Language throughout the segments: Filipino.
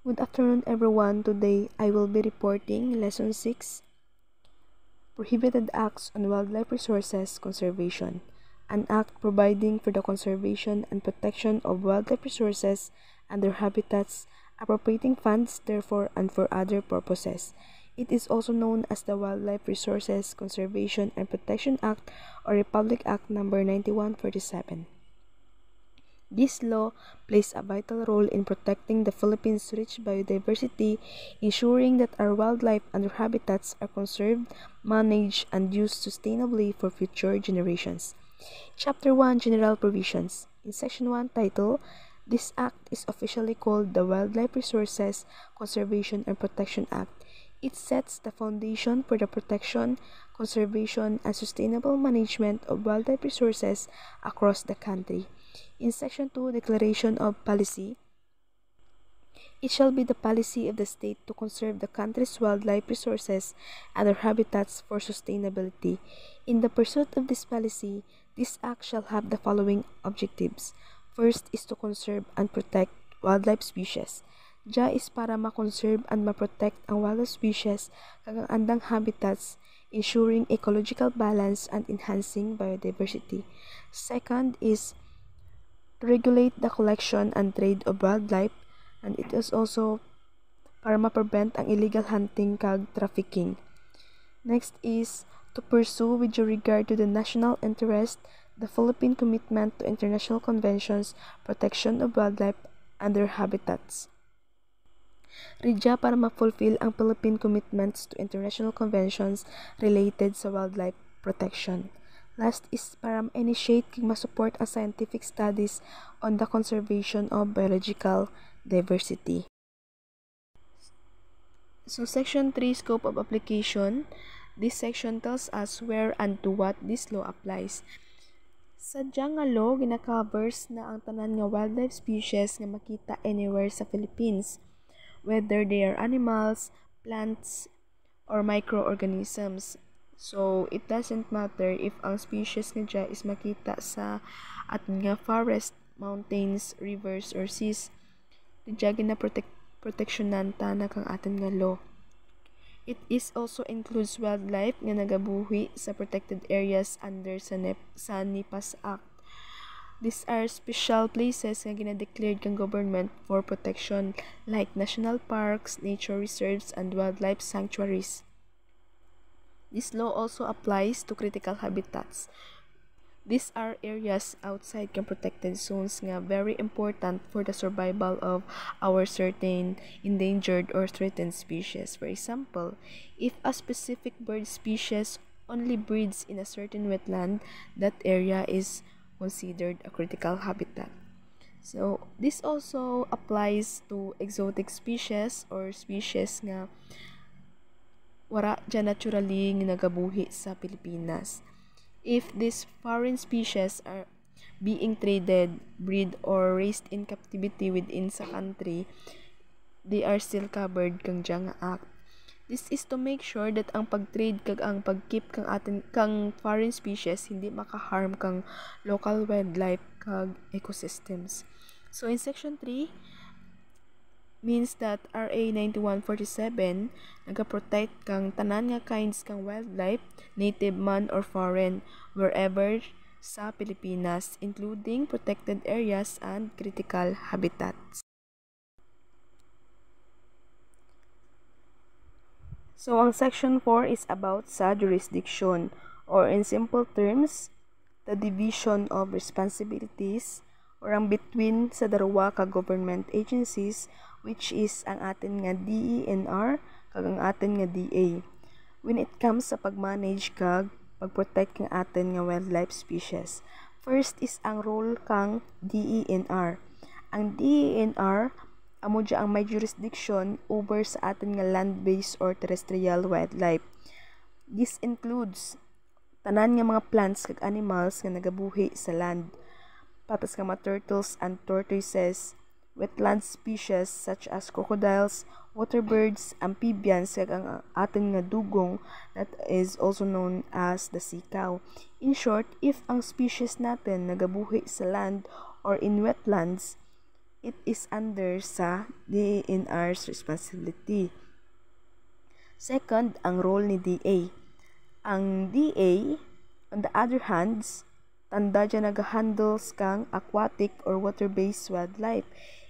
Good afternoon, everyone. Today I will be reporting Lesson 6, Prohibited Acts on Wildlife Resources Conservation, an act providing for the conservation and protection of wildlife resources and their habitats, appropriating funds therefore and for other purposes. It is also known as the Wildlife Resources Conservation and Protection Act or Republic Act No. 9147. This law plays a vital role in protecting the Philippines' rich biodiversity, ensuring that our wildlife and their habitats are conserved, managed, and used sustainably for future generations. Chapter 1 General Provisions. In Section 1 title, this act is officially called the Wildlife Resources Conservation and Protection Act. It sets the foundation for the protection, conservation, and sustainable management of wildlife resources across the country. In Section 2, Declaration of Policy, it shall be the policy of the state to conserve the country's wildlife resources and their habitats for sustainability. In the pursuit of this policy, this act shall have the following objectives. First is to conserve and protect wildlife species. Dya is para ma-conserve and ma-protect ang wildlife species kag ang andang habitats, ensuring ecological balance and enhancing biodiversity. Second is to regulate the collection and trade of wildlife, and it is also para ma-prevent ang illegal hunting kag trafficking. Next is to pursue with regard to the national interest, the Philippine commitment to international conventions, protection of wildlife and their habitats. Ridya para ma-fulfill ang Philippine commitments to international conventions related sa wildlife protection. Last is para ma-initiate kag ma-support ang scientific studies on the conservation of biological diversity. So Section 3, Scope of Application. This section tells us where and to what this law applies. Sadyang nga law ginacovers na ang tanan nga wildlife species nga makita anywhere sa Philippines, whether they are animals, plants, or microorganisms. So, it doesn't matter if ang species nga dya is makita sa atin nga forest, mountains, rivers, or seas. Dya proteksyonan ta na kang atin nga law. It is also includes wildlife nga nagabuhi sa protected areas under sa NIPAS Act. These are special places nga ginadeclared kang government for protection like national parks, nature reserves, and wildlife sanctuaries. This law also applies to critical habitats. These are areas outside kang protected zones nga very important for the survival of our certain endangered or threatened species. For example, if a specific bird species only breeds in a certain wetland, that area is considered a critical habitat. So, this also applies to exotic species or species nga wala dyan naturally nga nagabuhi sa Pilipinas. If these foreign species are being traded, bred, or raised in captivity within sa country, they are still covered kang dyan nga act. This is to make sure that ang pag-trade kag ang pag-keep kang foreign species hindi makaharm kang local wildlife kag ecosystems. So in Section 3 means that RA 9147 nagaprotect kang tanan nga kinds kang wildlife, native man or foreign, wherever sa Pilipinas, including protected areas and critical habitats. So, ang Section 4 is about sa jurisdiction, or in simple terms, the division of responsibilities or ang between sa darawa ka government agencies, which is ang atin nga DENR kag ang atin nga DA. When it comes sa pag-manage kag pag-protect ng atin nga wildlife species. First is ang role kang DENR. Ang DENR amo dya ang may jurisdiction over sa atin nga land-based or terrestrial wildlife. This includes tanan nga mga plants kag animals nga nagabuhi sa land, patas nga mga turtles and tortoises, wetland species such as crocodiles, water birds, amphibians kag ang atin nga dugong that is also known as the sea cow. In short, if ang species natin nagabuhi sa land or in wetlands, it is under sa DENR's responsibility. Second, ang role ni DA. Ang DA, on the other hand, tanda dyan nag-handles kang aquatic or water-based wildlife.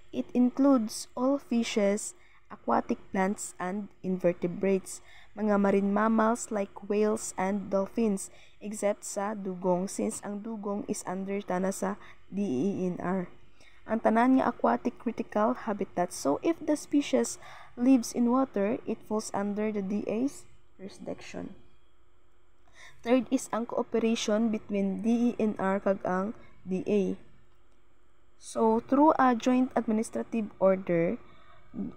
It includes all fishes, aquatic plants, and invertebrates, mga marine mammals like whales and dolphins, except sa dugong since ang dugong is under tana sa DENR. Ang tanan nga aquatic critical habitat. So if the species lives in water, it falls under the DA's jurisdiction. Third is ang cooperation between DENR kag ang DA. So through a joint administrative order,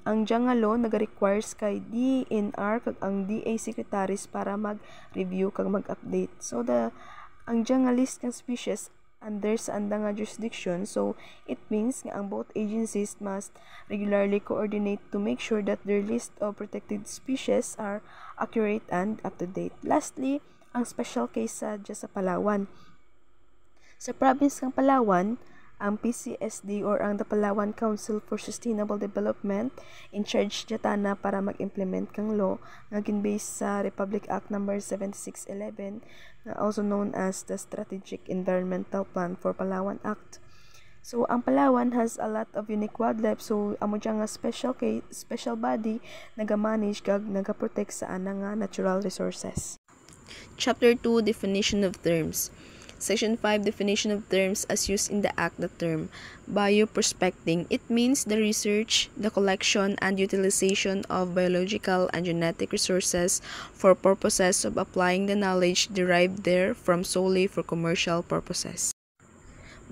ang law nag-requires kay DENR kag ang DA secretaries para mag-review kag mag-update. So ang list ng species under sa andang jurisdiction, so it means nga ang both agencies must regularly coordinate to make sure that their list of protected species are accurate and up to date. Lastly, ang special case sa Palawan. Sa province ng Palawan, ang PCSD or ang the Palawan Council for Sustainable Development in charge jatana para mag-implement kang law nga ginbase sa Republic Act No. 7611 also known as the Strategic Environmental Plan for Palawan Act. So ang Palawan has a lot of unique wildlife, so amo dyan nga special body naga-manage kag naga-protect sa anang natural resources. Chapter 2, Definition of Terms. Section 5, Definition of Terms as used in the Act. The term bioprospecting. It means the research, the collection, and utilization of biological and genetic resources for purposes of applying the knowledge derived therefrom solely for commercial purposes.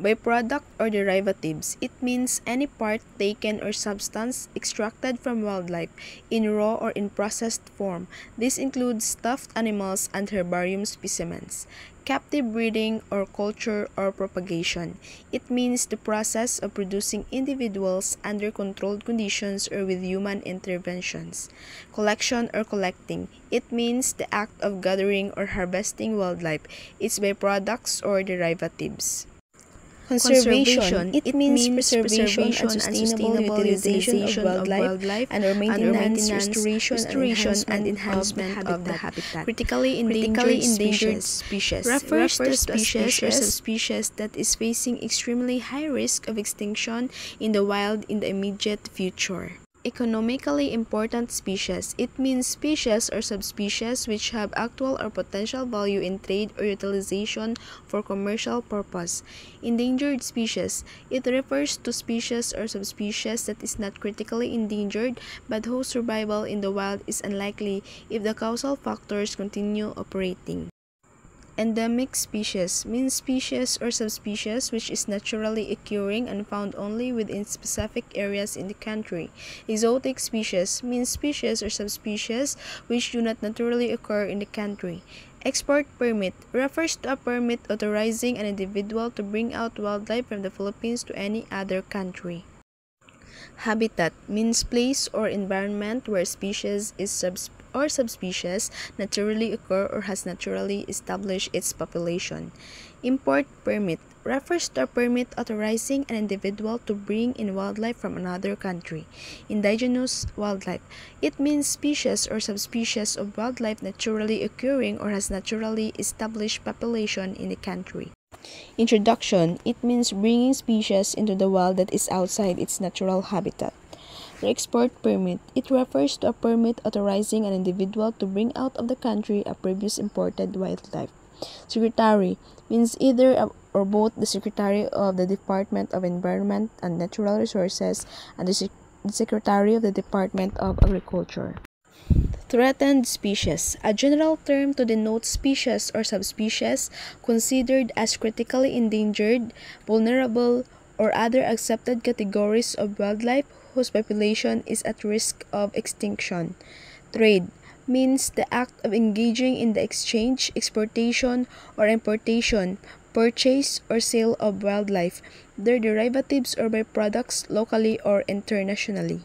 Byproduct or derivatives. It means any part, taken, or substance extracted from wildlife in raw or in processed form. This includes stuffed animals and herbarium specimens. Captive breeding or culture or propagation. It means the process of producing individuals under controlled conditions or with human interventions. Collection or collecting. It means the act of gathering or harvesting wildlife, its byproducts or derivatives. Conservation. It means preservation and sustainable utilization of wildlife and maintenance, restoration, and enhancement of the habitat. Critically endangered species refers to species or subspecies that is facing extremely high risk of extinction in the wild in the immediate future. Economically important species. It means species or subspecies which have actual or potential value in trade or utilization for commercial purpose. Endangered species. It refers to species or subspecies that is not critically endangered but whose survival in the wild is unlikely if the causal factors continue operating. Endemic species means species or subspecies which is naturally occurring and found only within specific areas in the country. Exotic species means species or subspecies which do not naturally occur in the country. Export permit refers to a permit authorizing an individual to bring out wildlife from the Philippines to any other country. Habitat means place or environment where species or subspecies naturally occur or has naturally established its population. Import permit refers to a permit authorizing an individual to bring in wildlife from another country. Indigenous wildlife. It means species or subspecies of wildlife naturally occurring or has naturally established population in the country. Introduction. It means bringing species into the wild that is outside its natural habitat. The export permit. It refers to a permit authorizing an individual to bring out of the country a previous imported wildlife. Secretary means either or both the Secretary of the Department of Environment and Natural Resources and the Secretary of the Department of Agriculture. Threatened species, a general term to denote species or subspecies considered as critically endangered, vulnerable, or other accepted categories of wildlife whose population is at risk of extinction. Trade means the act of engaging in the exchange, exportation, or importation, purchase, or sale of wildlife, their derivatives or byproducts locally or internationally.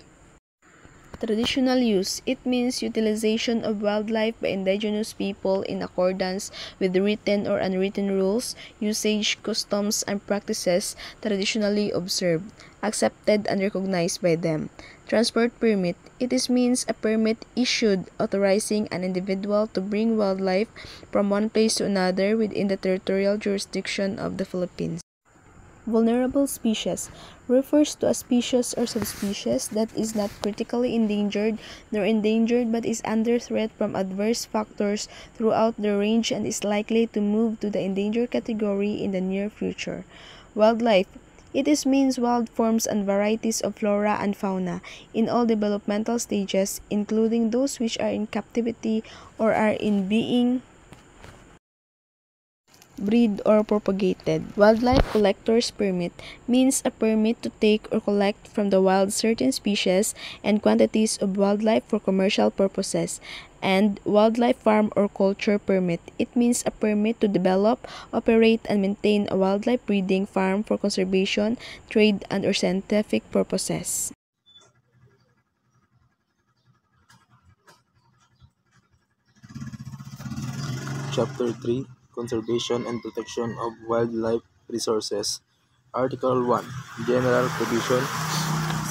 Traditional use. It means utilization of wildlife by indigenous people in accordance with written or unwritten rules, usage, customs, and practices traditionally observed, accepted, and recognized by them. Transport permit. It is means a permit issued authorizing an individual to bring wildlife from one place to another within the territorial jurisdiction of the Philippines. Vulnerable species refers to a species or subspecies that is not critically endangered nor endangered but is under threat from adverse factors throughout their range and is likely to move to the endangered category in the near future. Wildlife. It is means wild forms and varieties of flora and fauna in all developmental stages, including those which are in captivity or are in being breed or propagated. Wildlife collector's permit means a permit to take or collect from the wild certain species and quantities of wildlife for commercial purposes. And wildlife farm or culture permit. It means a permit to develop, operate, and maintain a wildlife breeding farm for conservation, trade, and or scientific purposes. Chapter 3, Conservation and Protection of Wildlife Resources. Article 1, General Provision.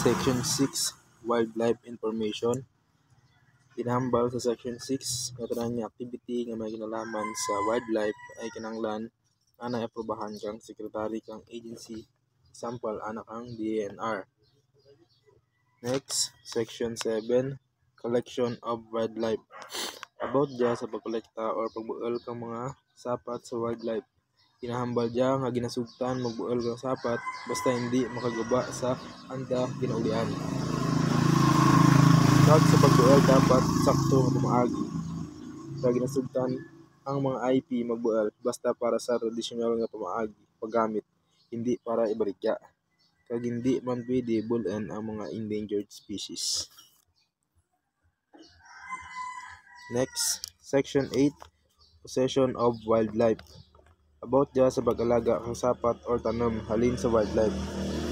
Section 6, Wildlife Information. Hinahambal sa Section 6 nga tanan nga activity nga may kinalaman sa wildlife ay kinahanglan anay aprobahan kang sekretary kang agency. Example, anak ang DNR. Next, Section 7, Collection of Wildlife. About dya sa pagkolekta or pagbuol kang mga sapat sa wildlife. Kinahambal dya nga ginasugtan magbuol kang sapat basta hindi makagaba sa anda ginaulian. Kag sa pagbuol dapat sakto nga pamaagi. Kag ginasugtan ang mga IP magbuol basta para sa tradisyonal nga pamaagi paggamit, hindi para ibaligya. Kag hindi man pwede bulan ang mga endangered species. Next, Section 8, Possession of Wildlife. About dya sa pag-alaga kang sapat or tanom halin sa wildlife.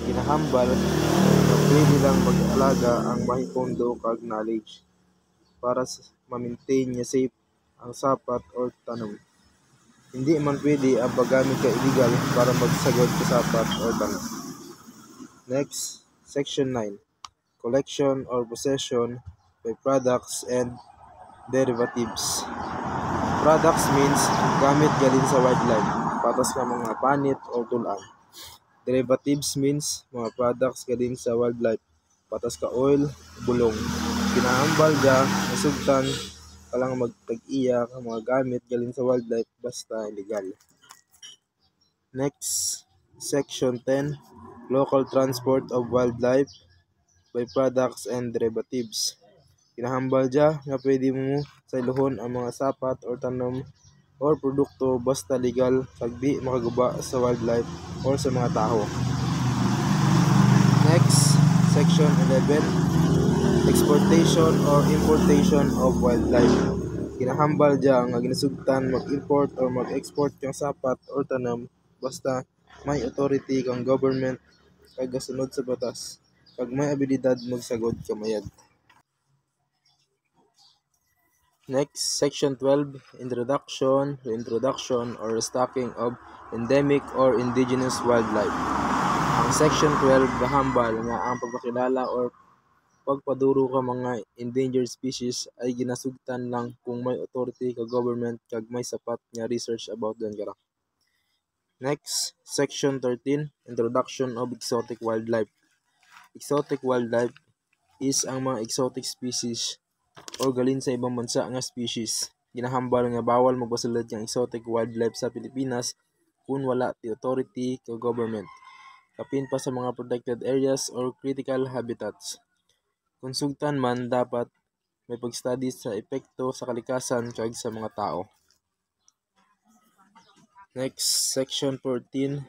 Kinahambal na pwede lang mag-alaga ang may pondo kag knowledge para ma-maintain niya safe ang sapat or tanom. Hindi man pwede ang paggamit ka illegal para magsagod sa sapat or tanom. Next, Section 9, Collection or Possession by Products and Derivatives. Products means gamit galing sa wildlife, patas nga mga panit o tulan. Derivatives means mga products galing sa wildlife, patas ka oil, bulong. Kinahambal dya, nasugtan ka lang magtag-iya ka mga gamit galing sa wildlife basta illegal. Next, Section 10, Local Transport of Wildlife by Products and Derivatives. Kinahambal dya nga pwede mo sailohon ang mga sapat or tanom or produkto basta legal kag di makaguba sa wildlife or sa mga tao. Next, Section 11, Exportation or Importation of Wildlife. Kinahambal dya nga ginasugtan mag-import or mag-export kang sapat or tanom basta may authority kang government kag gasunod sa batas kag may abilidad magsagod kamayad. Next, Section 12, Introduction, Reintroduction, or Restocking of Endemic or Indigenous Wildlife. Ang Section 12 gahambal nga ang pagpakilala or pagpaduro ka mga endangered species ay ginasugtan lang kung may authority ka government kag may sapat nga research about them kara. Next, Section 13, Introduction of Exotic Wildlife. Exotic wildlife is ang mga exotic species o galin sa ibang bansa nga species. Ginahambal nga bawal magpasulod ng exotic wildlife sa Pilipinas kung wala ti authority o government. Kapin pa sa mga protected areas or critical habitats. Kung sugtan man, dapat may pag-study sa epekto sa kalikasan kag sa mga tao. Next, Section 14,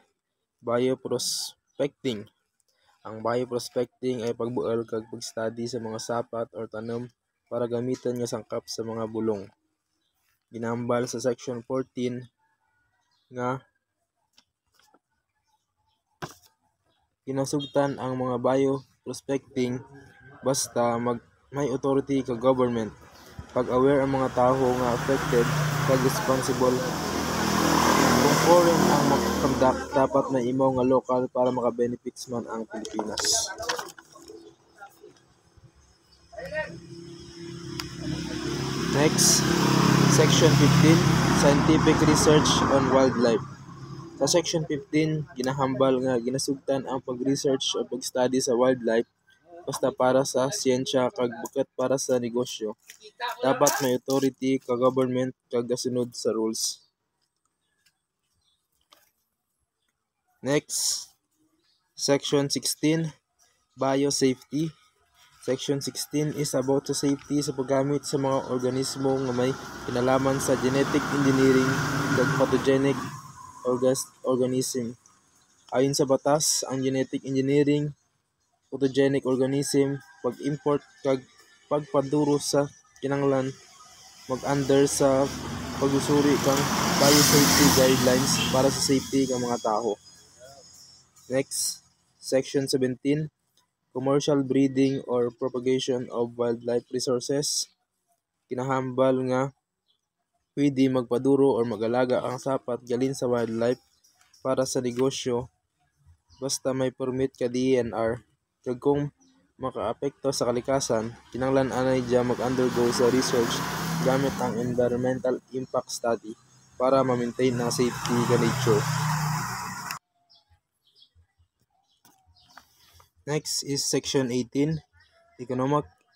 Bioprospecting. Ang bioprospecting ay pagbuol kag pag-study sa mga sapat or tanom para gamitan nga sangkap sa mga bulong. Ginambal sa Section 14 nga ginasugtan ang mga bioprospecting basta may authority ka government. Pag aware ang mga tawo nga affected, kag responsible. Kung foreign ang conduct, dapat may imaw nga local para maka-benefits man ang Pilipinas. Next, Section 15, Scientific Research on Wildlife. Sa Section 15, ginahambal nga ginasugtan ang pag-research o pag-study sa wildlife basta para sa siyensya kag bukat para sa negosyo. Dapat may authority ka government kag gasunod sa rules. Next, Section 16, Biosafety. Section 16 is about sa safety sa paggamit sa mga organismo nga may kinalaman sa genetic engineering ug pathogenic organism. Ayon sa batas, ang genetic engineering, pathogenic organism, pag-import kag pagpaduro sa kinahanglan mag-under sa pagsusuri kang biosafety guidelines para sa safety ng mga tawo. Next, Section 17, Commercial breeding or propagation of wildlife resources. Kinahambal nga pwede magpaduro or mag-alaga ang sapat galin sa wildlife para sa negosyo basta may permit ka DNR. Kag kung makaapekto sa kalikasan, kinahanglan anay dya mag-undergo sa research gamit ang environmental impact study para ma-maintain ang safety ka nature. Next is Section 18,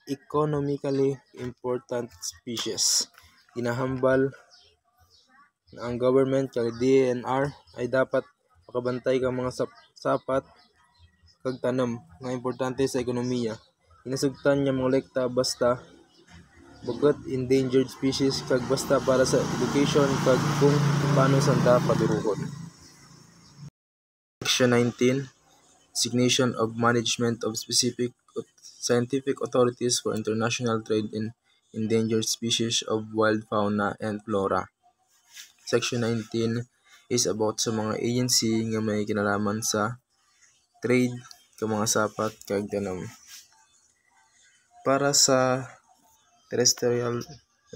Economically Important Species. Ginahambal na ang government kag DNR ay dapat makabantay kang mga sapat kag tanom nga importante sa ekonomiya. Inasugtan niya molekta basta bugot endangered species kag basta para sa education kag kung paano sanda paduruhon. Section 19, Designation of Management of Specific Scientific Authorities for International Trade in Endangered Species of Wild Fauna and Flora. Section 19 is about sa mga agency nga may kinalaman sa trade ka mga sapat kag tanom. Para sa terrestrial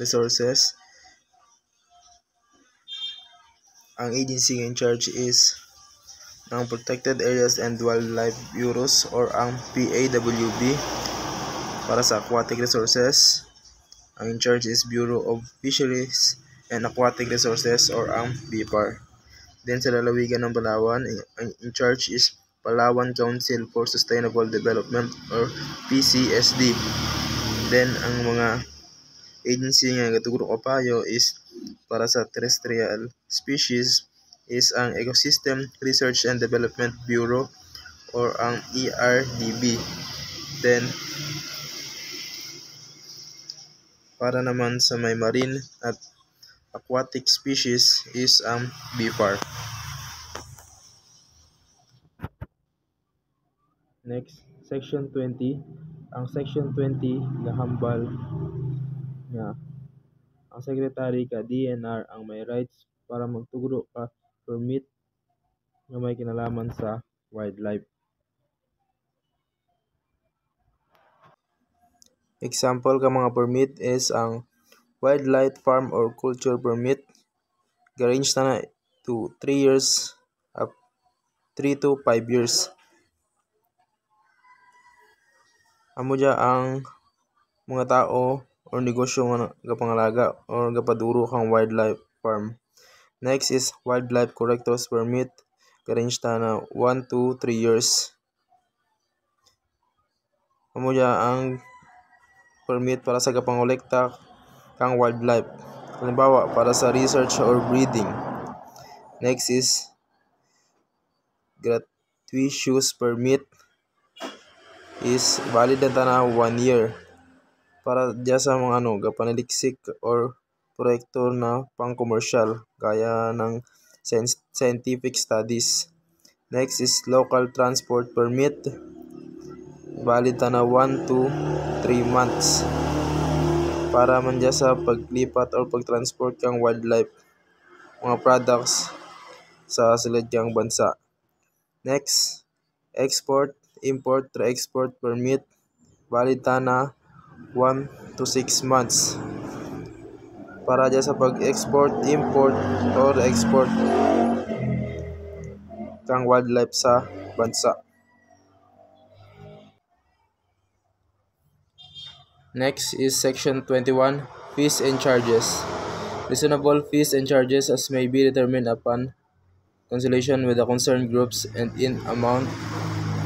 resources, ang agency in charge is ang Protected Areas and Wildlife Bureaus or ang PAWB. Para sa aquatic resources, ang in charge is Bureau of Fisheries and Aquatic Resources or ang BFAR. Then sa lalawigan ng Palawan, ang in charge is Palawan Council for Sustainable Development or PCSD. Then ang mga agency nga gatugro kapayo is para sa terrestrial species is ang Ecosystem Research and Development Bureau or ang ERDB. Then, para naman sa may marine at aquatic species is ang BFAR. Next, Section 20. Ang Section 20 gahambal nga ang secretary ka DNR ang may rights para magtugro ka permit nga may kinalaman sa wildlife. Example ka mga permit is ang wildlife farm or culture permit. Ga-range na to 3 years up 3 to 5 years. Amo dya ang mga tao or negosyo nga gapangalaga or gapaduro kang wildlife farm. Next is wildlife collectors permit. Ga-range na 1 to 3 years. Amo dya ang permit para sa gapangolekta kang wildlife. Halimbawa, para sa research or breeding. Next is gratuitous permit is valid na tana 1 year. Para dya sa mga gapanaliksik or proyekto na pang-commercial gaya ng scientific studies. Next is local transport permit. Valid na 1 to 3 months. Para man dya sa paglipat or pagtransport kang wildlife mga products sa silid kang bansa. Next, export, import, re-export permit. Valid na 1 to 6 months para dyan sa pag-export, import, or export kang wildlife sa bansa. Next is Section 21, Fees and Charges. Reasonable fees and charges as may be determined upon consultation with the concerned groups and in amount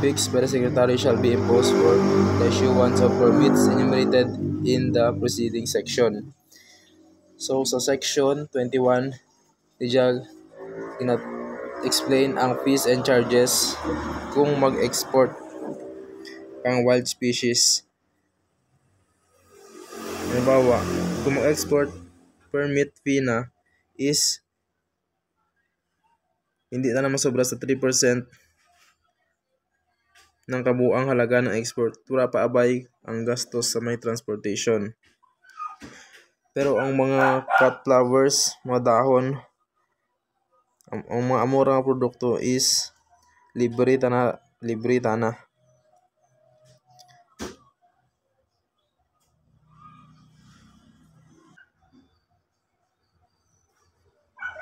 fixed by the Secretary shall be imposed for the issuance of permits enumerated in the preceding section. So sa Section 21, diyan explain ang fees and charges kung mag-export ang wild species. Halimbawa, kung mag-export, permit fee na is hindi na masobra sa 3% ng kabuuang halaga ng export. Wala pa abay ang gastos sa may transportation. Pero ang mga cut flowers, mga dahon, ang mga amurang produkto is libre tana.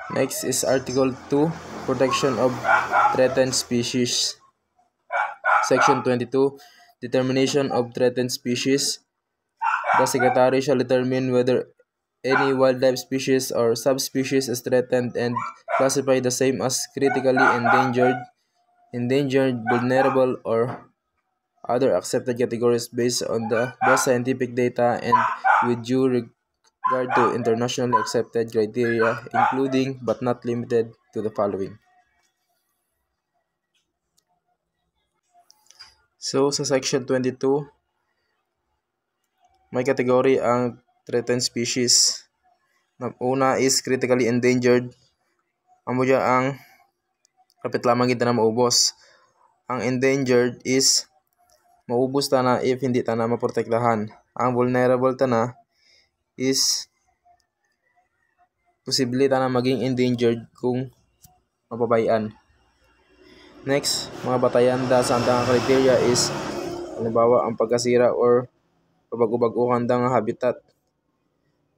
Next is Article 2, Protection of Threatened Species. Section 22, Determination of Threatened Species. The Secretary shall determine whether any wildlife species or subspecies is threatened and classify the same as critically endangered, vulnerable, or other accepted categories based on the best scientific data and with due regard to internationally accepted criteria, including but not limited to the following. So, sa Section 22, may category ang threatened species. Una is critically endangered. Amo dyan ang kapit lamang kita na maubos. Ang endangered is maubos ta na if hindi ta na maprotektahan. Ang vulnerable ta na is posible ta na maging endangered kung mapabayan. Next, mga batayan da sa andang criteria is halimbawa ang pagkasira or pabag-ubag-ukan da nga habitat.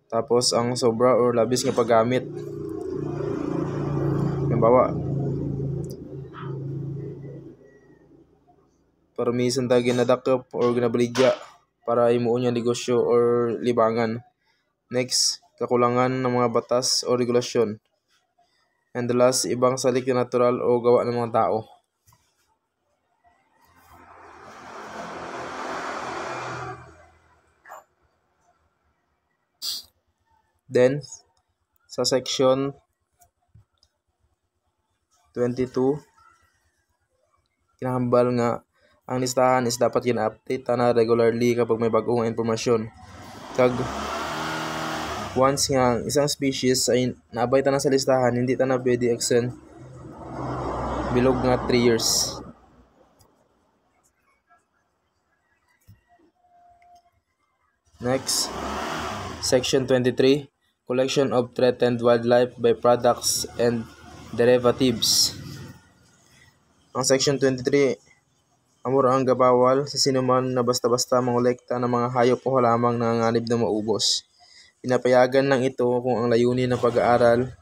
Tapos ang sobra or labis nga paggamit. Halimbawa, paramisan ta ginadakop or ginabaligya para imuon nga negosyo or libangan. Next, kakulangan ng mga batas o regulasyon. And the last, ibang salik na natural o gawa ng mga tao. Then, sa Section 22, kinahambal nga ang listahan is dapat gina-update na regularly kapag may bagong impormasyon. Kag once nga isang species ay naabay ta na sa listahan, hindi ta na pwede extend bilog nga 3 years. Next, Section 23, Collection of Threatened Wildlife by Products and Derivatives. Ang Section 23, amor ang gabawal sa sinuman na basta-basta mangolekta ng mga hayop o halamang nanganganib na maubos. Pinapayagan lang ito kung ang layunin ng pag-aaral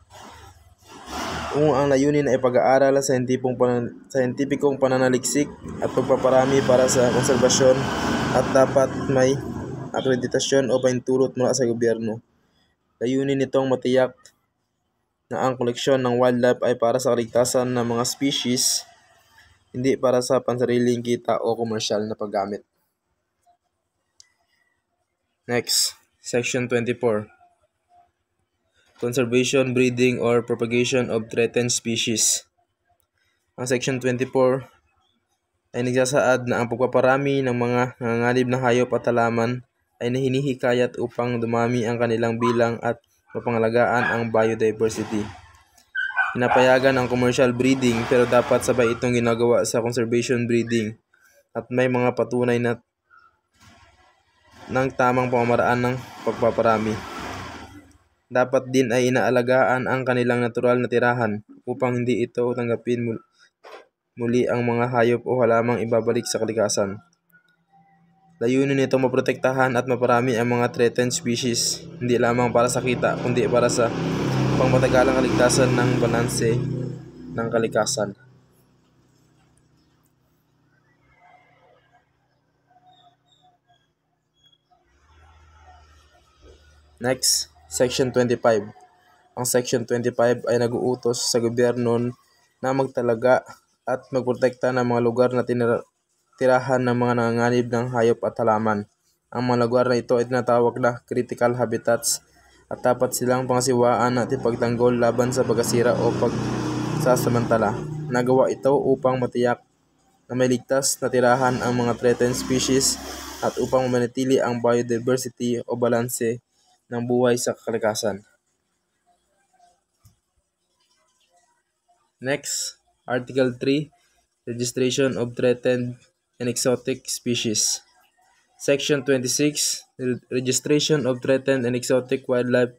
ay pag-aaral sa scientificong pananaliksik at pagpaparami para sa konserbasyon at dapat may akreditasyon o pahintulot mula sa gobyerno. Layunin nitong matiyak na ang koleksyon ng wildlife ay para sa kaligtasan ng mga species, hindi para sa pansariling kita o komersyal na paggamit. Next, Section 24. Conservation, breeding, or propagation of threatened species. Ang Section 24 ay nagsasaad na ang pagpaparami ng mga nanganganib na hayop at halaman ay hinihikayat upang dumami ang kanilang bilang at mapangalagaan ang biodiversity. Pinapayagan ang commercial breeding pero dapat sabay itong ginagawa sa conservation breeding at may mga patunay na ng tamang pamamaraan ng pagpaparami. Dapat din ay inaalagaan ang kanilang natural na tirahan upang hindi ito tanggapin muli ang mga hayop o halamang ibabalik sa kalikasan. Layunin nito maprotektahan at maparami ang mga threatened species, hindi lamang para sa kita, kundi para sa pangmatagalang kaligtasan ng balanse ng kalikasan. Next, Section 25. Ang Section 25 ay nag-uutos sa gobyerno na magtalaga at magprotekta ng mga lugar na tirahan ng mga nanganganib ng hayop at halaman. Ang mga lugar na ito ay tinatawag na critical habitats at dapat silang pangasiwaan at ipagtanggol laban sa pagkasira o pagsasamantala. Nagawa ito upang matiyak na may ligtas na tirahan ang mga threatened species at upang manatili ang biodiversity o balanse ng buhay sa kalikasan. Next, Article 3, Registration of Threatened and Exotic Species. Section 26, Registration of Threatened and Exotic Wildlife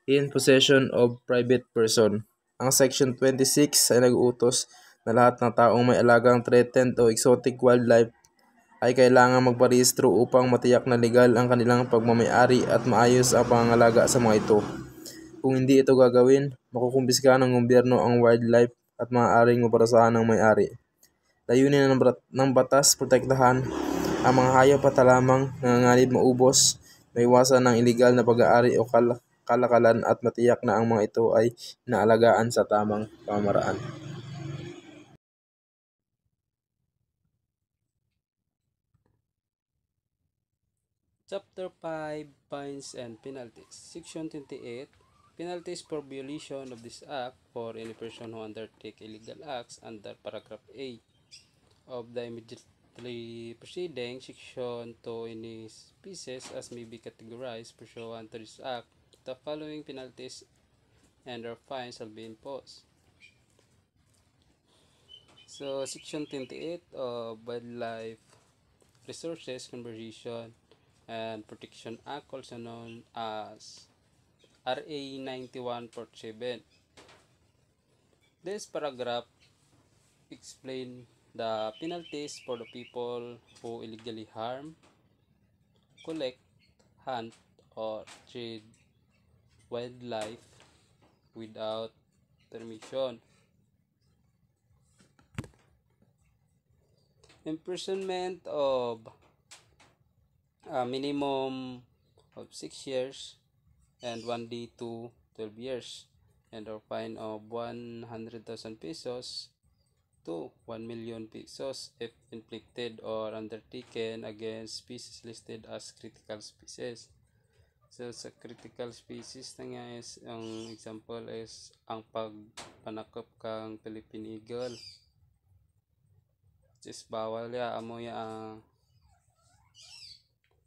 in Possession of Private Person. Ang Section 26 ay nag-uutos na lahat ng taong may alagang threatened o exotic wildlife ay kailangan magparehistro upang matiyak na legal ang kanilang pagmamay-ari at maayos ang pangangalaga sa mga ito. Kung hindi ito gagawin, makukumpiska ng gobyerno ang wildlife at maaaring maparasahan ng may-ari. Layunin ng batas protektahan ang mga hayop at halamang nanganganib maubos, maiwasan ng iligal na pag-aari o kalakalan at matiyak na ang mga ito ay inaalagaan sa tamang pamamaraan. Chapter 5, Fines and Penalties. Section 28, Penalties for violation of this act for any person who undertake illegal acts under paragraph A of the immediately preceding section to any species as may be categorized pursuant to this act. The following penalties and or fines shall be imposed. So, Section 28 of Wildlife Resources Conservation and Protection Act, also known as RA 9147. This paragraph explains the penalties for the people who illegally harm, collect, hunt, or trade wildlife without permission. Imprisonment of a minimum of 6 years and 1 day to 12 years and or fine of 100,000 pesos to 1 million pesos if inflicted or undertaken against species listed as critical species. So sa critical species na nga is, ang example is ang pagpanakop kang Philippine Eagle, which is bawal ya amo ya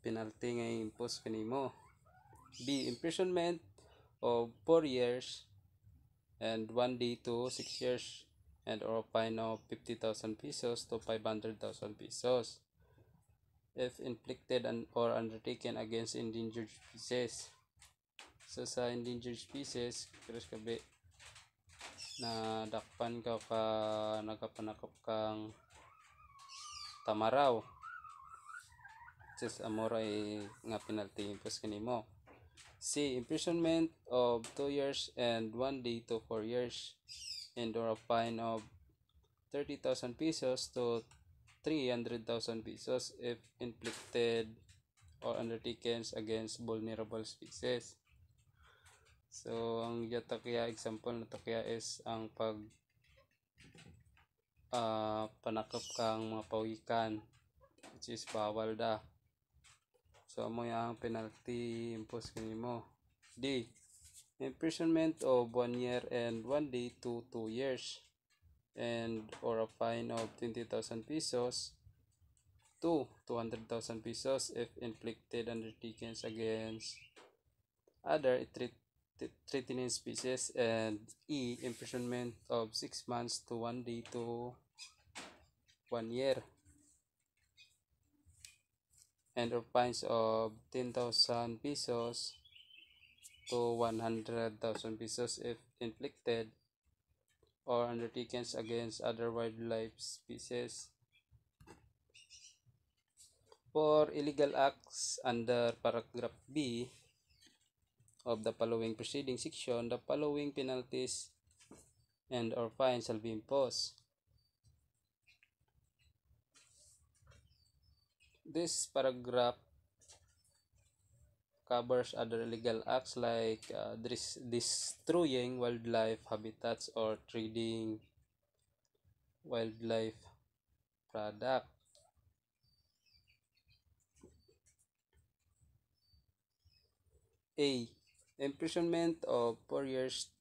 penalty nga impose kanimo. B. Imprisonment of 4 years and 1 day to 6 years and or fine of 50,000 pesos to 500,000 pesos if inflicted or undertaken against endangered species. So sa endangered species, kiros kabi na dakpan ka nagapanakop kang tamaraw, just amora nga penalty impose kanimo. C. Imprisonment of 2 years and 1 day to 4 years and or a fine of 30,000 pesos to 300,000 pesos if inflicted or undertaken against vulnerable species. So ang yatakya example na takya is ang panakop kang mga pawikan, which is bawal da. So amo yang penalty impose kanimo. D. Imprisonment of 1 year and 1 day to 2 years and or a fine of 20,000 pesos to 200,000 pesos if inflicted undertaken against other threatening species. And E. Imprisonment of 6 months to 1 day to 1 year and or fines of 10,000 pesos to 100,000 pesos if inflicted or undertaken against other wildlife species. For illegal acts under paragraph B of the following preceding section, the following penalties and or fines shall be imposed. This paragraph covers other illegal acts like destroying wildlife habitats or trading wildlife product. A. Imprisonment of 4 years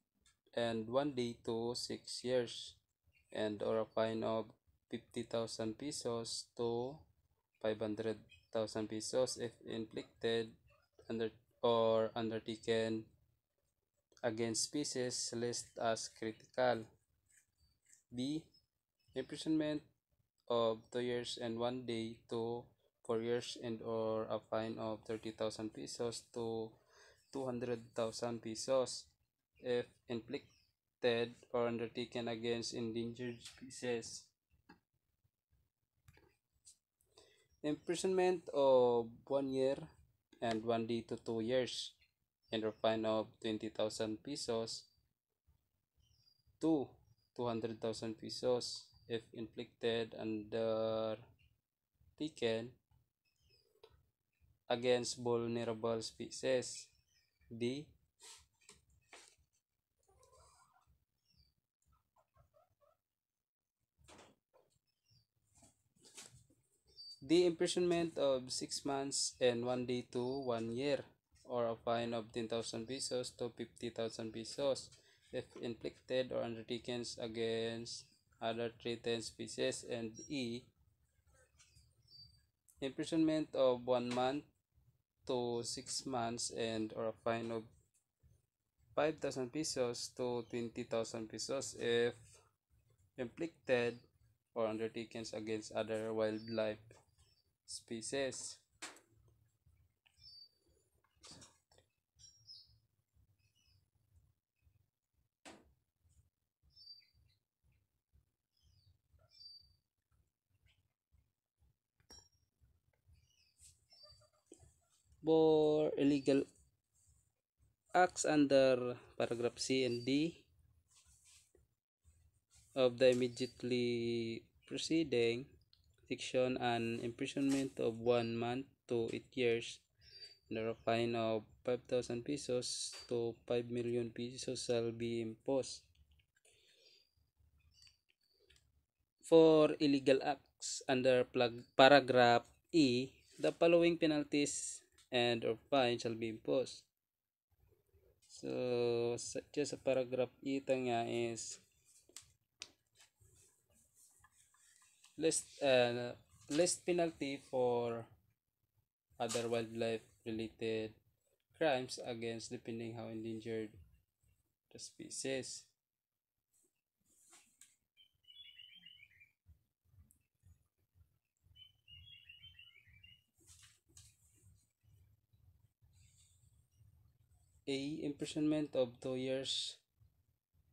and 1 day to 6 years and or a fine of 50,000 pesos to 500,000 pesos if inflicted under or undertaken against species listed as critical. B. Imprisonment of 2 years and 1 day to 4 years and or a fine of 30,000 pesos to 200,000 pesos if inflicted or undertaken against endangered species. Imprisonment of 1 year and 1 day to 2 years and a fine of 20,000 pesos to 200,000 pesos if inflicted undertaken against vulnerable species. D. The imprisonment of 6 months and 1 day to 1 year or a fine of 10,000 pesos to 50,000 pesos if inflicted or undertaken against other threatened species. And E. Imprisonment of 1 month to 6 months and or a fine of 5,000 pesos to 20,000 pesos if inflicted or undertaken against other wildlife species. For illegal acts under paragraph C and D of the immediately preceding section, an imprisonment of 1 month to 8 years and a fine of 5,000 pesos to 5 million pesos shall be imposed. For illegal acts under paragraph E, the following penalties and or fines shall be imposed. So, just sa paragraph E ito nga is list penalty for other wildlife related crimes against depending how endangered the species. A. Imprisonment of 2 years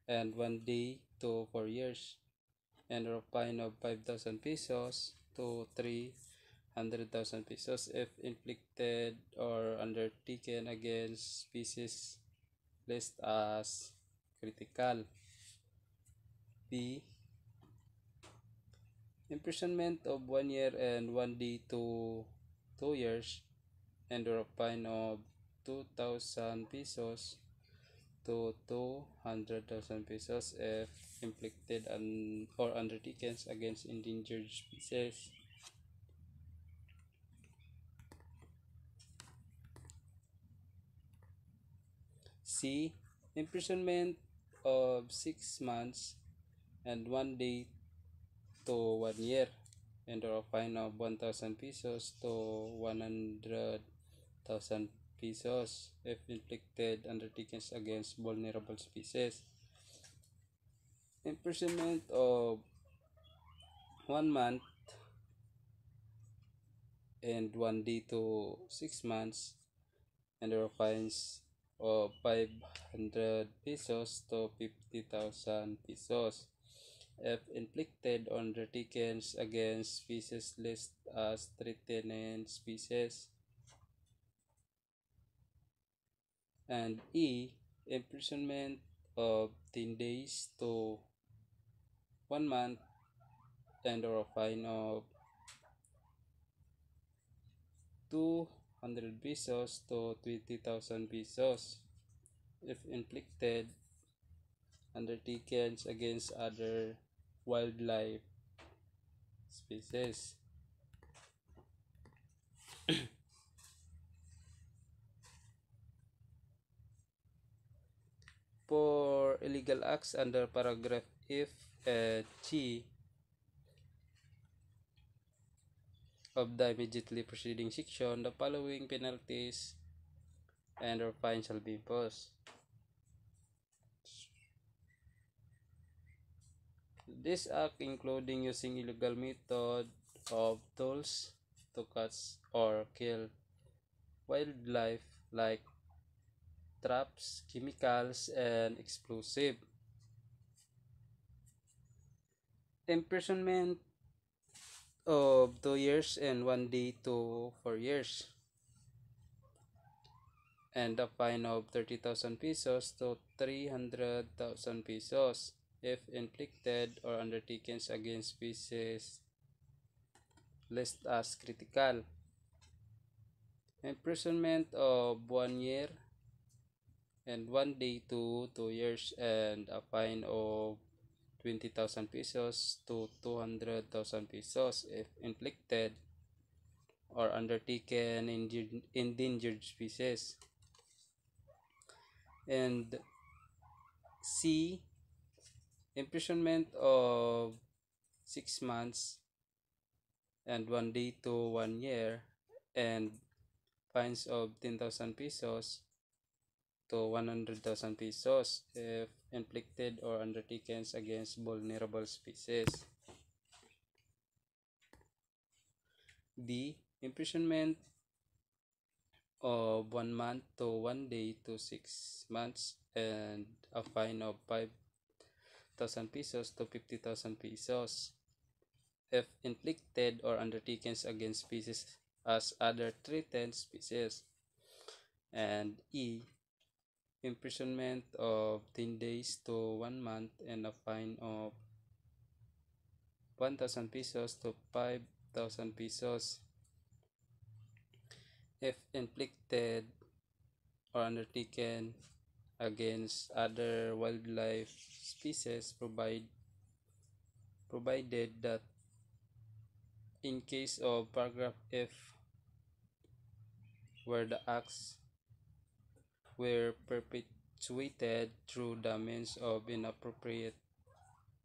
and 1 day to 4 years and a fine of 5,000 pesos to 300,000 pesos if inflicted or undertaken against species listed as critical. B. Imprisonment of 1 year and 1 day to 2 years and a fine of 2,000 pesos to 200,000 pesos if inflicted or undertaken against endangered species. C. Imprisonment of 6 months and 1 day to 1 year and a fine of 1,000 pesos to 100,000 pesos if inflicted undertaken against vulnerable species. Imprisonment of 1 month and 1 day to 6 months and there are fines of 500 pesos to 50,000 pesos. if inflicted or undertaken against species listed as threatened species. And E. Imprisonment of 10 days to 1 month and or a fine of 200 pesos to 20,000 pesos if inflicted undertaken against other wildlife species. For illegal acts under paragraph F and G of the immediately preceding section, the following penalties and or fines shall be imposed. This act including using illegal method of tools to catch or kill wildlife like traps, chemicals, and explosive. Imprisonment of 2 years and 1 day to 4 years. And a fine of 30,000 pesos to 300,000 pesos if inflicted or undertaken against species listed as critical. Imprisonment of 1 year and 1 day to 2 years and a fine of 20,000 pesos to 200,000 pesos if inflicted or undertaken in endangered species. And C. Imprisonment of 6 months and 1 day to 1 year and fines of 10,000 pesos to 100,000 pesos if inflicted or undertaken against vulnerable species. D. Imprisonment of 1 month to 1 day to 6 months and a fine of 5,000 pesos to 50,000 pesos if inflicted or undertaken against species as other threatened species. And E. Imprisonment of 10 days to 1 month and a fine of 1,000 pesos to 5,000 pesos if inflicted or undertaken against other wildlife species provided that in case of paragraph F where the acts were perpetuated through the means of inappropriate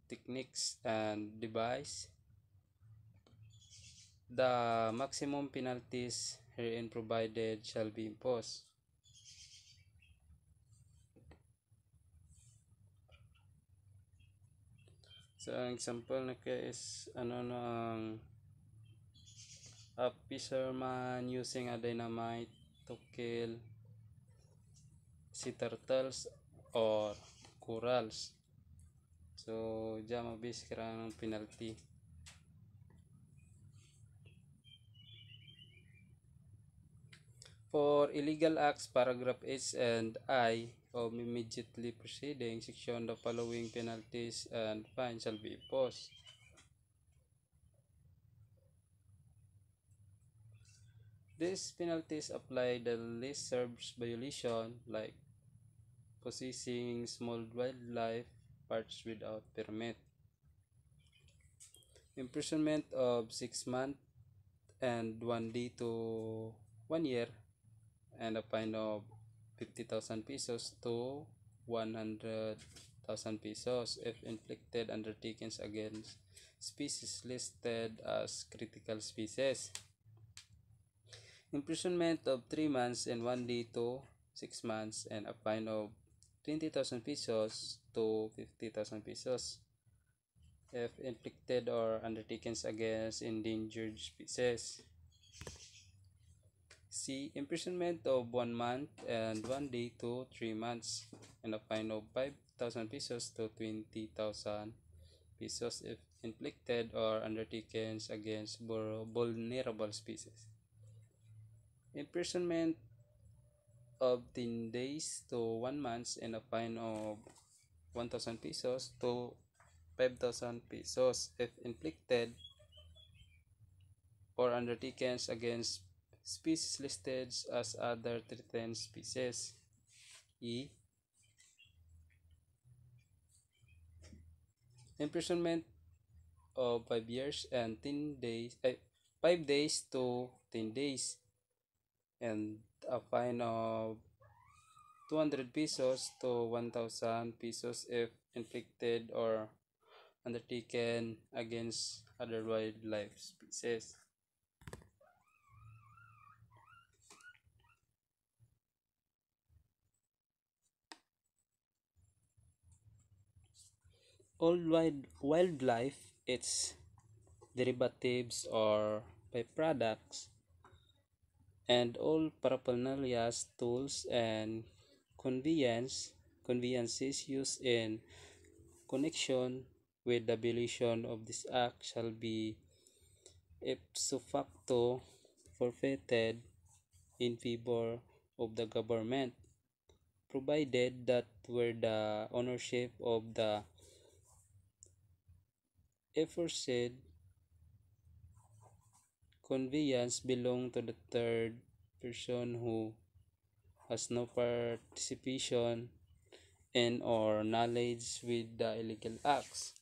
techniques and device, the maximum penalties herein provided shall be imposed. So, ang example na is a fisherman using a dynamite to kill sea turtles or corals. So, diyan mabis kira ng penalty. For illegal acts, paragraph H and I of immediately preceding section, the following penalties and fines shall be imposed. These penalties apply the least serves violation like possessing small wildlife parts without permit, imprisonment of 6 months and 1 day to 1 year, and a fine of 50,000 pesos to 100,000 pesos if inflicted undertaken against species listed as critical species. Imprisonment of 3 months and 1 day to 6 months and a fine of 20,000 pesos to 50,000 pesos if inflicted or undertaken against endangered species. C. Imprisonment of 1 month and 1 day to 3 months and a fine of 5,000 pesos to 20,000 pesos if inflicted or undertaken against vulnerable species. Imprisonment of 10 days to 1 month and a fine of 1,000 pesos to 5,000 pesos if inflicted or undertaken against species listed as other threatened species. E. Imprisonment of 5 years and 10 days, 5 days to 10 days, and a fine of 200 pesos to 1,000 pesos if inflicted or undertaken against other wildlife species. All wildlife, its derivatives or byproducts, and all paraphernalia, tools, and conveyances used in connection with the violation of this act shall be ipso facto forfeited in favor of the government, provided that where the ownership of the aforesaid conveyance belong to the third person who has no participation in or knowledge with the illegal acts.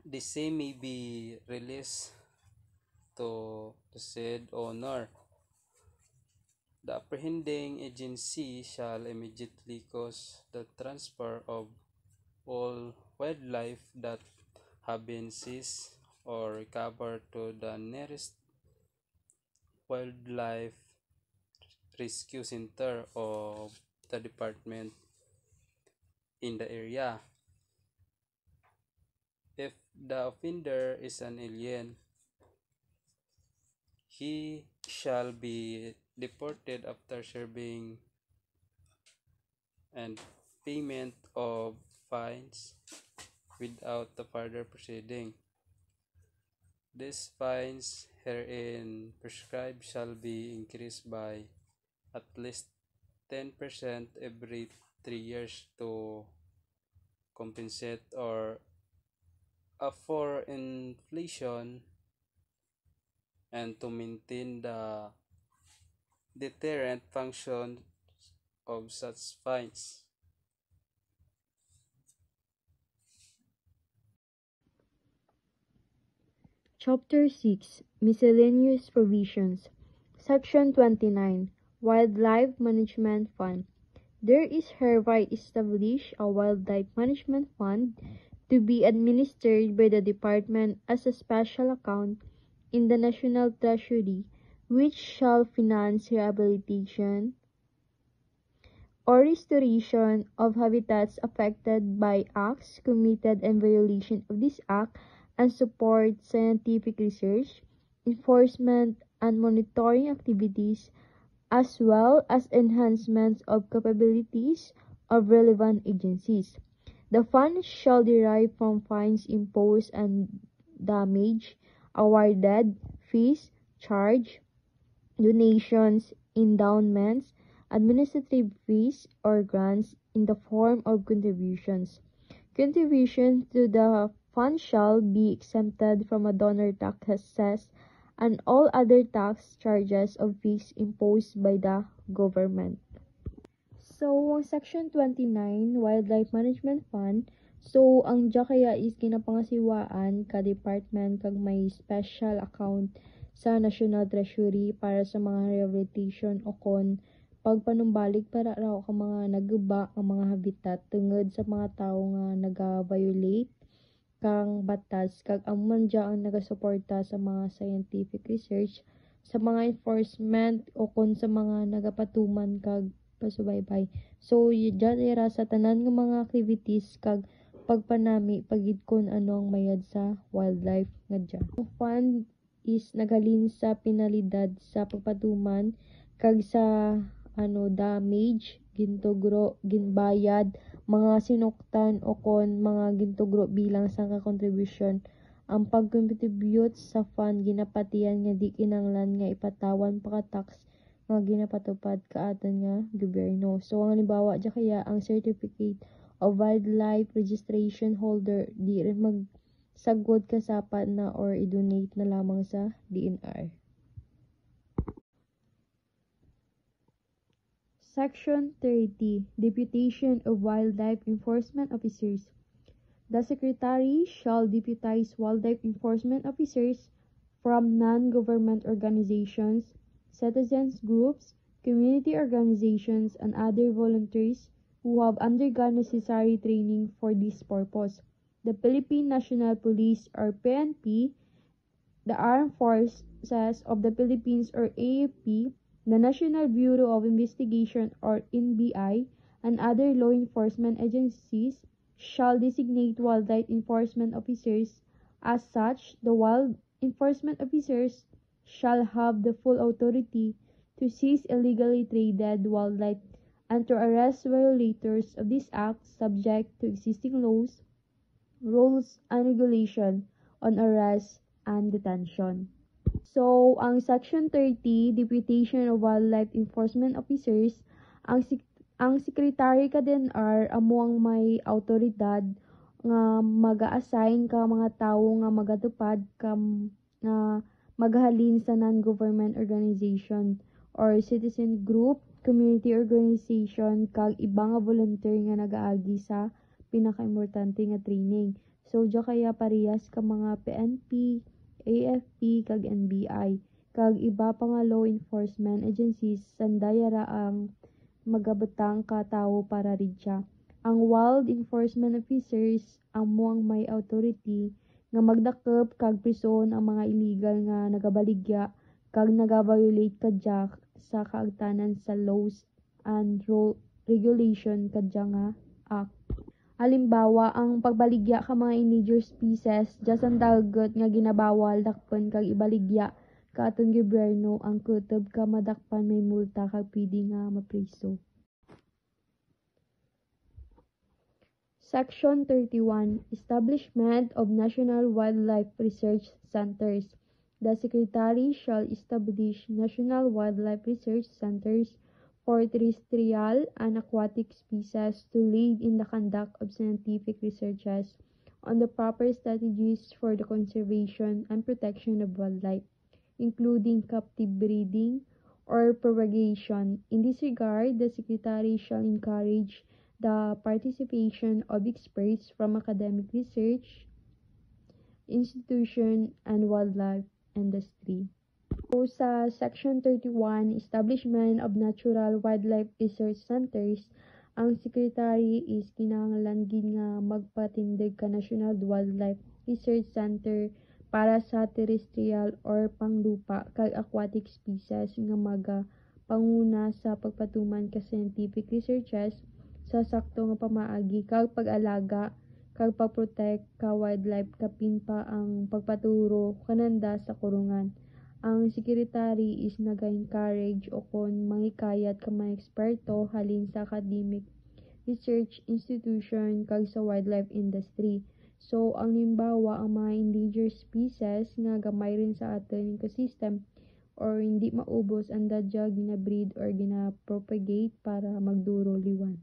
The same may be released to the said owner. The apprehending agency shall immediately cause the transfer of all wildlife that have been seized or recovered to the nearest wildlife rescue center of the department in the area. If the offender is an alien, he shall be deported after serving and payment of fines without the further proceeding. These fines herein prescribed shall be increased by at least 10% every 3 years to compensate or for inflation and to maintain the deterrent function of such fines. Chapter 6 Miscellaneous Provisions Section 29 Wildlife Management Fund. There is hereby established a Wildlife Management Fund to be administered by the Department as a special account in the National Treasury, which shall finance rehabilitation or restoration of habitats affected by acts committed in violation of this act and support scientific research, enforcement, and monitoring activities, as well as enhancements of capabilities of relevant agencies. The fund shall derive from fines imposed and damage awarded, fees charged, donations, endowments, administrative fees, or grants in the form of contributions. Contributions to the fund shall be exempted from a donor taxes and all other tax charges or fees imposed by the government. So, ang Section 29, Wildlife Management Fund, so, ang dya kaya is ginapangasiwaan ka department kag may special account sa National Treasury para sa mga rehabilitation o kon pagpanumbalik para raw ka mga naguba ang mga habitat tungod sa mga tao nga naga-violate kang batas kag ang mandya ang nagasuporta sa mga scientific research sa mga enforcement o kon sa mga nagapatuman kag pasubaybay. So, dyan era sa tanan ng mga activities kag pagpanami pagid kon ano ang mayad sa wildlife nga dyan. Ang fund is naghalin sa penalidad sa pagpatuman kag sa damage, gintugro, ginbayad, mga sinuktan o kon mga gintugro bilang sa kontribusyon. Ang pag-contribute sa fund ginapatiyan nga di kinahanglan nga ipatawan pa ka tax nga ginapatupad kaaton nga gobyerno. So ang halimbawa diya kaya ang certificate of wildlife registration holder di rin magsagod kasapat na or i-donate na lamang sa DNR. Section 30. Deputation of Wildlife Enforcement Officers. The Secretary shall deputize wildlife enforcement officers from non-government organizations, citizens groups, community organizations, and other volunteers who have undergone necessary training for this purpose. The Philippine National Police or PNP, the Armed Forces of the Philippines or AFP, the National Bureau of Investigation or NBI, and other law enforcement agencies shall designate wildlife enforcement officers. As such, the wild enforcement officers shall have the full authority to seize illegally traded wildlife and to arrest violators of this act subject to existing laws, rules, and regulation on arrest and detention. So, ang Section 30, Deputation of Wildlife Enforcement Officers, ang Secretary ka din amo ang may autoridad nga mag-assign ka mga tawo nga magatupad ka nga maghalin sa non-government organization or citizen group, community organization, kag ibang nga volunteer nga nagaagi sa pinaka-importante nga training. So, diya kaya parehas ka mga PNP, AFP, kag NBI, kag iba pa nga law enforcement agencies sandayara ang magabutang ka tawo para ridya. Ang wild enforcement officers amo ang may authority nga magdakop kag prison ang mga illegal nga nagabaligya kag nagaviolate kadya sa kaagtanan sa laws and regulation kadya nga act. Halimbawa, ang pagbaligya ka mga endangered species just ang dagat nga ginabawal dakpan kag ibaligya kaaton gobyerno ang kutob ka madakpan may multa kag pwede nga mapriso. Section 31. Establishment of National Wildlife Research Centers. The Secretary shall establish National Wildlife Research Centers for terrestrial and aquatic species to lead in the conduct of scientific researches on the proper strategies for the conservation and protection of wildlife, including captive breeding or propagation. In this regard, the Secretary shall encourage the participation of experts from academic research, institution, and wildlife industry. So, sa Section 31, Establishment of Natural Wildlife Research Centers, ang Secretary is kinahanglan gid nga magpatindig ka National Wildlife Research Center para sa terrestrial or panglupa kag aquatic species nga panguna sa pagpatuman ka scientific researches sa sakto nga pamaagi kag pag-alaga kag pag-protect ka wildlife kapin pa ang pagpaturo kananda sa kurungan. Ang Secretary is naga-encourage o kon mangikayat ka mga eksperto halin sa academic research institution kag sa wildlife industry. So, ang limbawa ang mga endangered species nga gamay rin sa aton ecosystem or hindi maubos ang dadya ginabreed or ginapropagate para magduro liwan.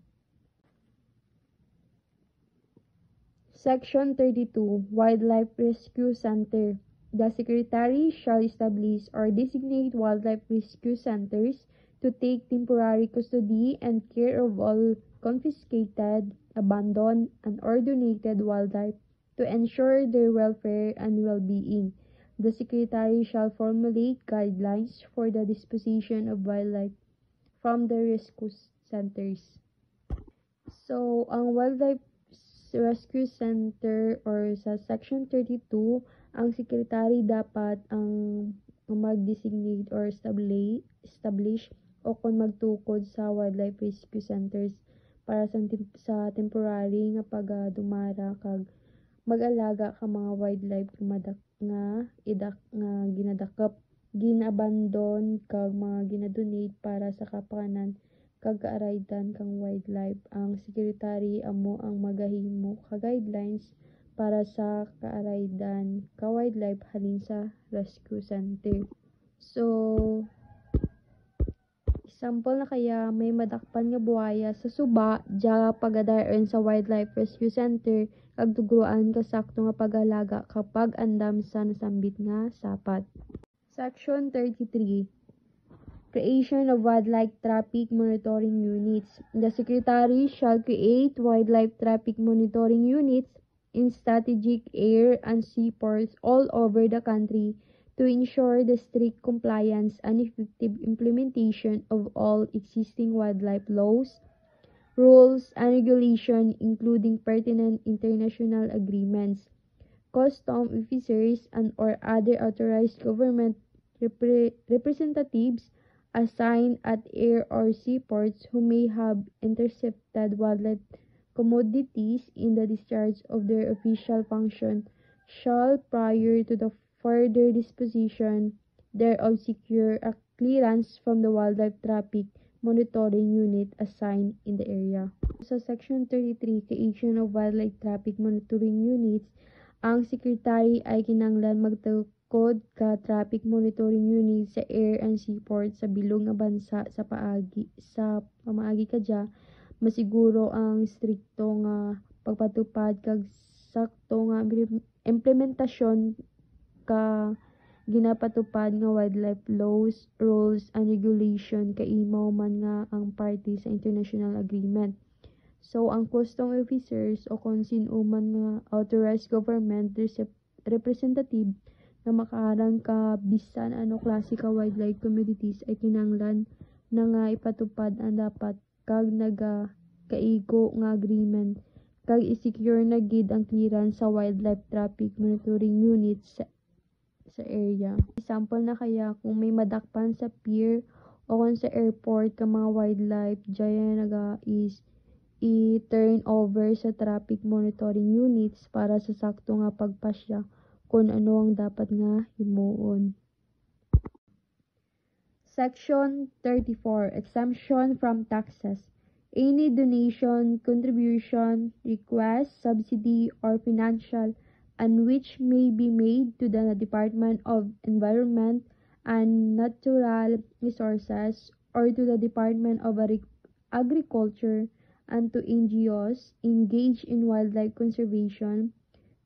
Section 32. Wildlife Rescue Center. The Secretary shall establish or designate wildlife rescue centers to take temporary custody and care of all confiscated, abandoned, and or donated wildlife to ensure their welfare and well-being. The Secretary shall formulate guidelines for the disposition of wildlife from the rescue centers. So, ang Wildlife Rescue Center or sa Section 32, ang Secretary dapat ang mag-designate or establish o kung magtukod sa wildlife rescue centers para sa temporary nga pagdumara kag mag-alaga ka mga wildlife nga ginadakop, ginabandon kag mga ginadonate para sa kapakanan kag kaaraydan kang wildlife. Ang sekretary amo ang magahimo ka guidelines para sa kaaraydan ka wildlife halin sa rescue center. So, example na kaya may madakpan nga buhaya sa suba diya pagadayon sa Wildlife Rescue Center kag tugruan ka sakto nga pag-alaga kapag andam sa nasambit nga sapat. Section 33. Creation of Wildlife Traffic Monitoring Units. The Secretary shall create wildlife traffic monitoring units in strategic air and sea ports all over the country to ensure the strict compliance and effective implementation of all existing wildlife laws, rules, and regulations, including pertinent international agreements. Custom officers and or other authorized government representatives assigned at air or seaports who may have intercepted wildlife commodities in the discharge of their official function shall, prior to the further disposition thereof, secure a clearance from the wildlife traffic monitoring unit assigned in the area. Sa Section 33, Creation of Wildlife Traffic Monitoring Units, ang sekretary ay kinahanglan magtukod ka traffic monitoring unit sa air and seaport sa bilog nga bansa sa pamaagi kadya masiguro ang strikto nga pagpatupad kag sakto nga implementasyon ka ginapatupad nga wildlife laws, rules, and regulation kaimaw man nga ang party sa international agreement. So, ang custom officers o kung sino man nga authorized government representative na makaharang ka bisan ano klase ka wildlife communities ay kinahanglan na nga ipatupad ang dapat kag kaigo nga agreement kag i-secure na gid ang clearance sa wildlife traffic monitoring units sa area. Example na kaya kung may madakpan sa pier o kung sa airport ka mga wildlife dyan is i-turn over sa traffic monitoring units para sa sakto nga pagpasya kung ano ang dapat nga himuon. Section 34. Exemption from taxes. Any donation, contribution, request, subsidy, or financial and which may be made to the Department of Environment and Natural Resources or to the Department of Agriculture and to NGOs engaged in wildlife conservation,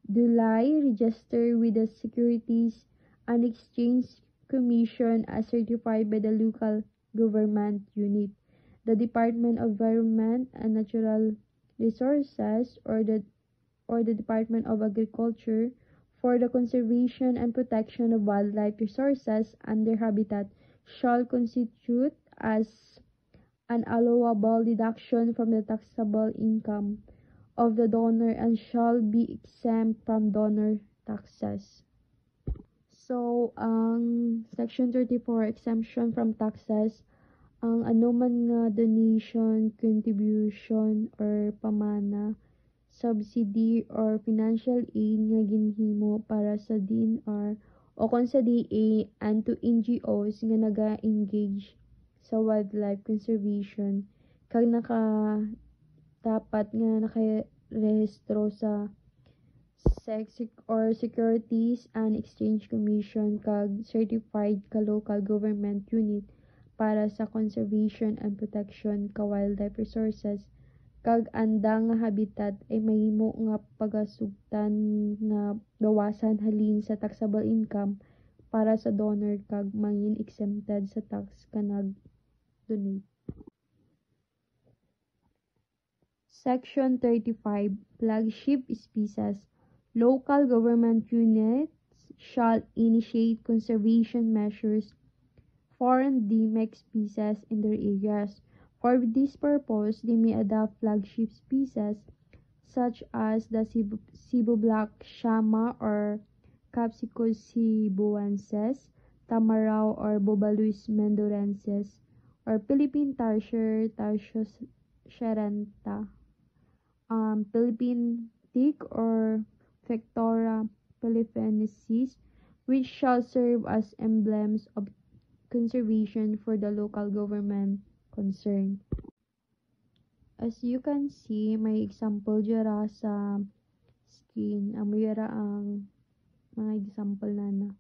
duly registered with the Securities and Exchange Commission as certified by the local government unit, the Department of Environment and Natural Resources, or the Department of Agriculture for the conservation and protection of wildlife resources and their habitat shall constitute as an allowable deduction from the taxable income of the donor and shall be exempt from donor taxes. So, ang Section 34, exemption from taxes, ang anuman nga donation, contribution, or pamana, subsidy, or financial aid nga ginhimo para sa DNR o kung sa DA and to NGOs nga naga-engage sa wildlife conservation kag dapat nga nakarehistro sa SEC or Securities and Exchange Commission kag certified ka local government unit para sa conservation and protection ka wildlife resources kag andang nga habitat ay mahimo nga pagasugtan nga bawasan halin sa taxable income para sa donor kag mangin exempted sa tax kanag donate. Section 35. Flagship species. Local government units shall initiate conservation measures for endemic species in their areas. For this purpose, they may adopt flagship species such as the Cebu Black Shama or Capsicus cebuensis, Tamaraw or Bobalus mendorensis, or Philippine Tarsier Tarsius sherenta, Philippine Teak or Vectora philippensis, which shall serve as emblems of conservation for the local government concerned. as you can see, may example dira sa screen. Amo yara ang mga example na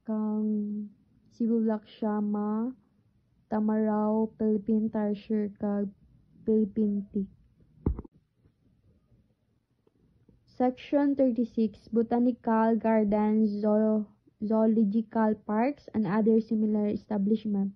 kang Cebu Black Shama, Tamaraw, Philippine Tarsier, kag Philippine Teak. Section 36, Botanical Gardens, Zoological Parks, and other similar establishments.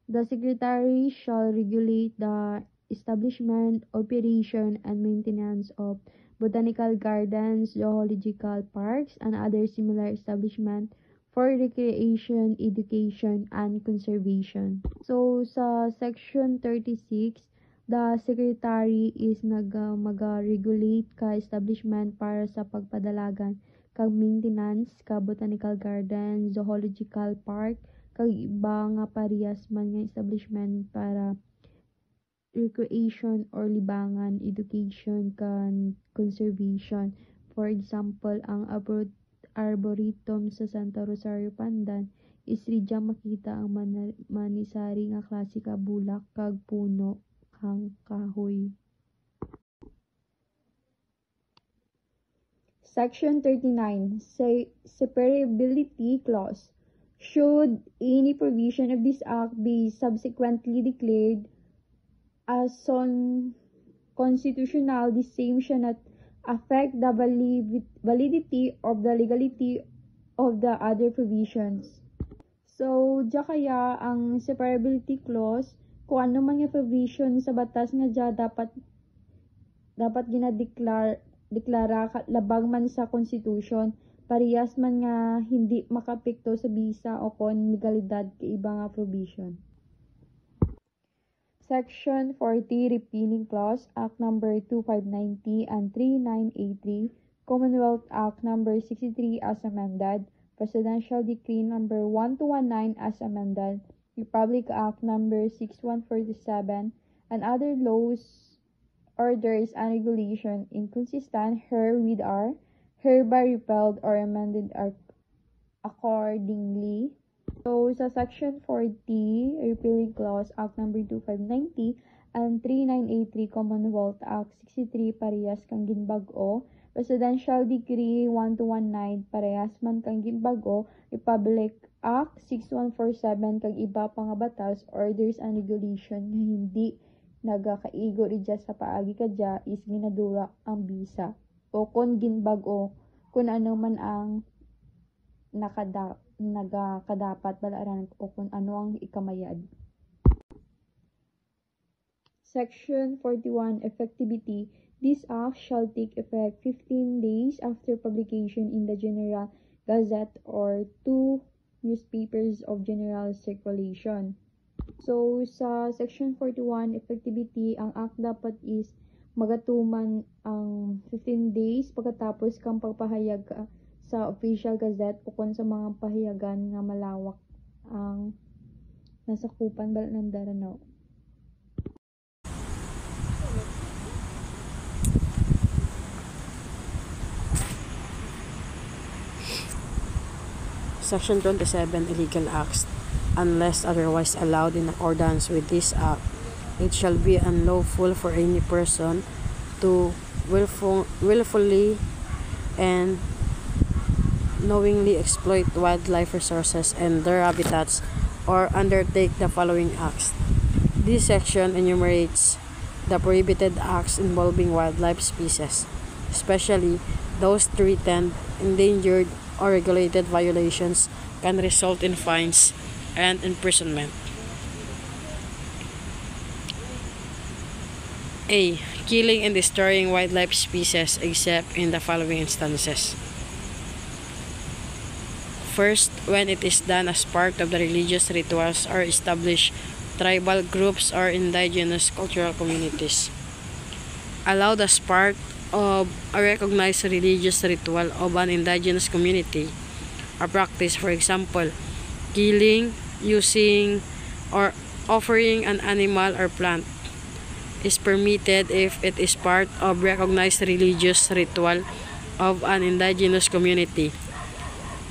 The Secretary shall regulate the establishment, operation, and maintenance of botanical gardens, zoological parks, and other similar establishments for recreation, education, and conservation. So, sa Section 36, the Secretary is mag-regulate ka establishment para sa pagpadalagan kag maintenance ka botanical garden, zoological park, kag iba nga parehas man nga establishment para recreation or libangan, education, kan conservation. For example, ang Arboretum sa Santa Rosario Pandan is ridya makita ang manisari nga klase ka bulak kag puno kang kahoy. Section 39, Separability Clause. Should any provision of this act be subsequently declared as unconstitutional, the same shall not affect the validity of the legality of the other provisions. So, diya kaya ang separability clause, kung ano man yung provision sa batas nga diya dapat ginadeklara labag man sa Constitution, parehas man nga hindi makapekto sa bisa o kon legalidad kay iba nga provision. Section 40, Repealing Clause, Act No. 2590 and 3983, Commonwealth Act No. 63 as amended, Presidential Decree No. 1219 as amended, Republic Act No. 6147, and other laws, orders, and regulations inconsistent herewith are hereby repealed or amended accordingly. So, sa Section 40, Repealing Clause, Act No. 2590 and 3983, Commonwealth Act 63, parehas kang ginbag-o, Presidential Decree 1219, parehas man kang ginbag-o, Republic Act 6147, kag iba pa nga batas, orders, and regulation nga hindi nagakaigo ridya sa paagi kadya is ginadura ang bisa. O kung ginbag-o, kung ano man ang nagakadapat balaran o kung ano ang ikamayad. Section 41, Effectivity. This act shall take effect 15 days after publication in the General Gazette or 2 newspapers of general circulation. So, sa Section 41, Effectivity, ang act dapat is magatuman ang 15 days pagkatapos kang pagpahayag sa Official Gazette o kung sa mga pahayagan nga malawak ang nasakupan bala ng Daranaw. Section 27, Illegal Acts. Unless otherwise allowed in accordance with this act, it shall be unlawful for any person to willfully and knowingly exploit wildlife resources and their habitats or undertake the following acts. This section enumerates the prohibited acts involving wildlife species, especially those threatened, endangered, or regulated violations can result in fines and imprisonment. A. Killing and destroying wildlife species except in the following instances. First, when it is done as part of the religious rituals or established tribal groups or indigenous cultural communities. Allowed as part of a recognized religious ritual of an indigenous community or practice, for example, killing, using, or offering an animal or plant is permitted if it is part of recognized religious ritual of an indigenous community.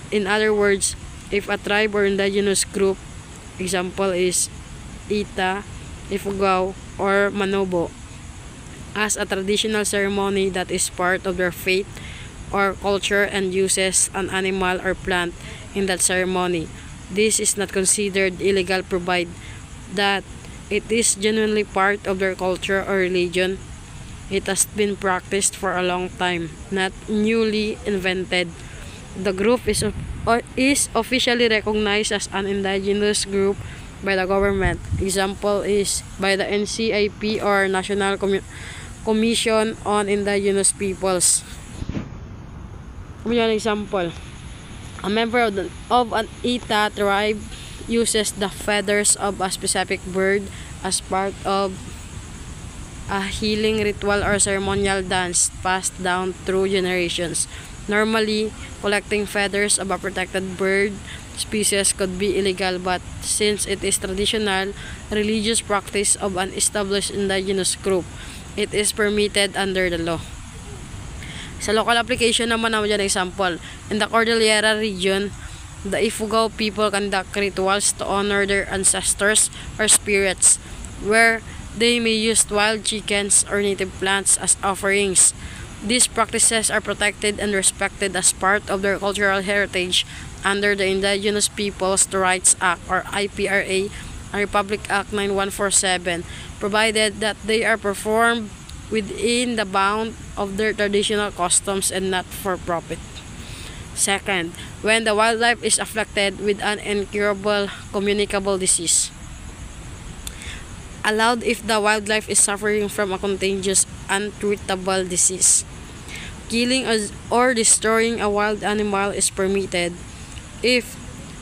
In other words, if a tribe or indigenous group, example is Ita, Ifugao, or Manobo, as a traditional ceremony that is part of their faith or culture and uses an animal or plant in that ceremony. This is not considered illegal provided that it is genuinely part of their culture or religion. It has been practiced for a long time, not newly invented. The group is officially recognized as an indigenous group by the government. Example is by the NCIP or National Commission on Indigenous Peoples. An example, a member of an Ita tribe uses the feathers of a specific bird as part of a healing ritual or ceremonial dance passed down through generations. Normally, collecting feathers of a protected bird species could be illegal, but since it is traditional religious practice of an established indigenous group, it is permitted under the law. Sa local application naman dyan example, in the Cordillera region, the Ifugao people conduct rituals to honor their ancestors or spirits, where they may use wild chickens or native plants as offerings. These practices are protected and respected as part of their cultural heritage under the Indigenous Peoples Rights Act or IPRA and Republic Act 9147, provided that they are performed within the bound of their traditional customs and not for profit. Second, when the wildlife is afflicted with an incurable communicable disease. Allowed if the wildlife is suffering from a contagious, untreatable disease. Killing or destroying a wild animal is permitted if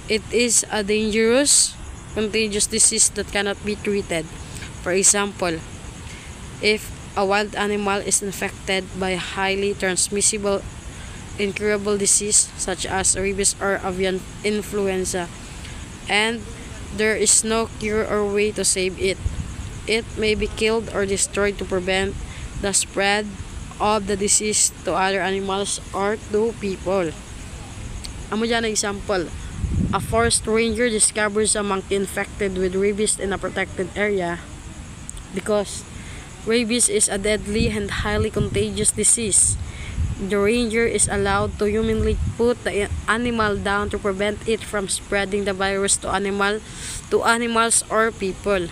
it is a dangerous, contagious disease that cannot be treated. For example, if a wild animal is infected by a highly transmissible, incurable disease such as rabies or avian influenza, and there is no cure or way to save it, it may be killed or destroyed to prevent the spread of the disease to other animals or to people. Amo dyan example, a forest ranger discovers a monkey infected with rabies in a protected area because rabies is a deadly and highly contagious disease. The ranger is allowed to humanly put the animal down to prevent it from spreading the virus to animals or people.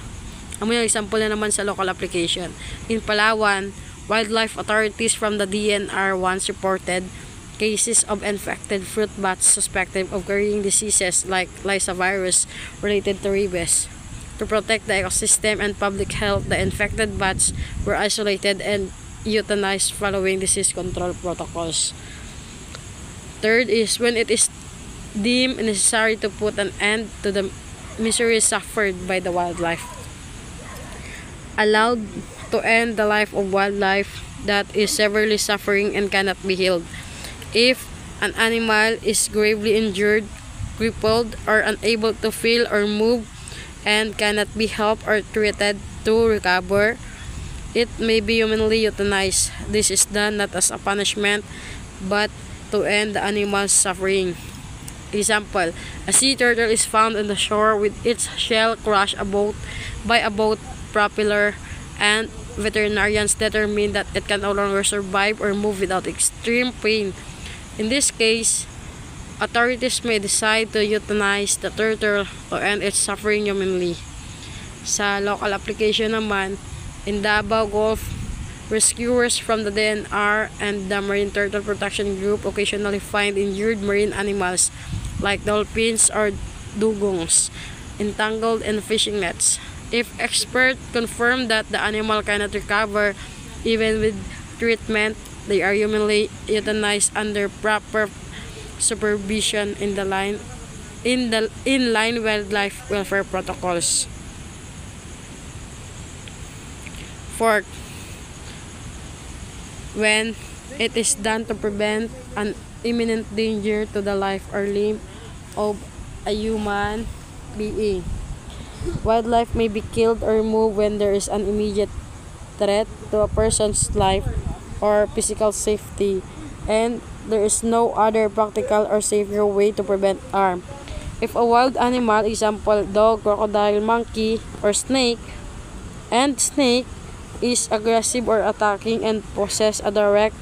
Amo yung example na naman sa local application. In Palawan, wildlife authorities from the DNR once reported cases of infected fruit bats suspected of carrying diseases like Lassa virus related to rabies. To protect the ecosystem and public health, the infected bats were isolated and euthanized following disease control protocols. Third is when it is deemed necessary to put an end to the misery suffered by the wildlife. Allowed to end the life of wildlife that is severely suffering and cannot be healed. If an animal is gravely injured, crippled, or unable to feel or move and cannot be helped or treated to recover, it may be humanly euthanized. This is done not as a punishment but to end the animal's suffering. Example, a sea turtle is found on the shore with its shell crushed by a boat propeller, and veterinarians determine that it can no longer survive or move without extreme pain. In this case, authorities may decide to euthanize the turtle to end its suffering humanly. Sa local application naman, in Davao Gulf, rescuers from the DNR and the Marine Turtle Protection Group occasionally find injured marine animals like dolphins or dugongs entangled in fishing nets. If experts confirm that the animal cannot recover even with treatment, they are humanly euthanized under proper supervision in line wildlife welfare protocols. Fourth, when it is done to prevent an imminent danger to the life or limb of a human being. Wildlife may be killed or removed when there is an immediate threat to a person's life or physical safety, and there is no other practical or safer way to prevent harm. If a wild animal, example dog, crocodile, monkey, or snake, is aggressive or attacking and poses a direct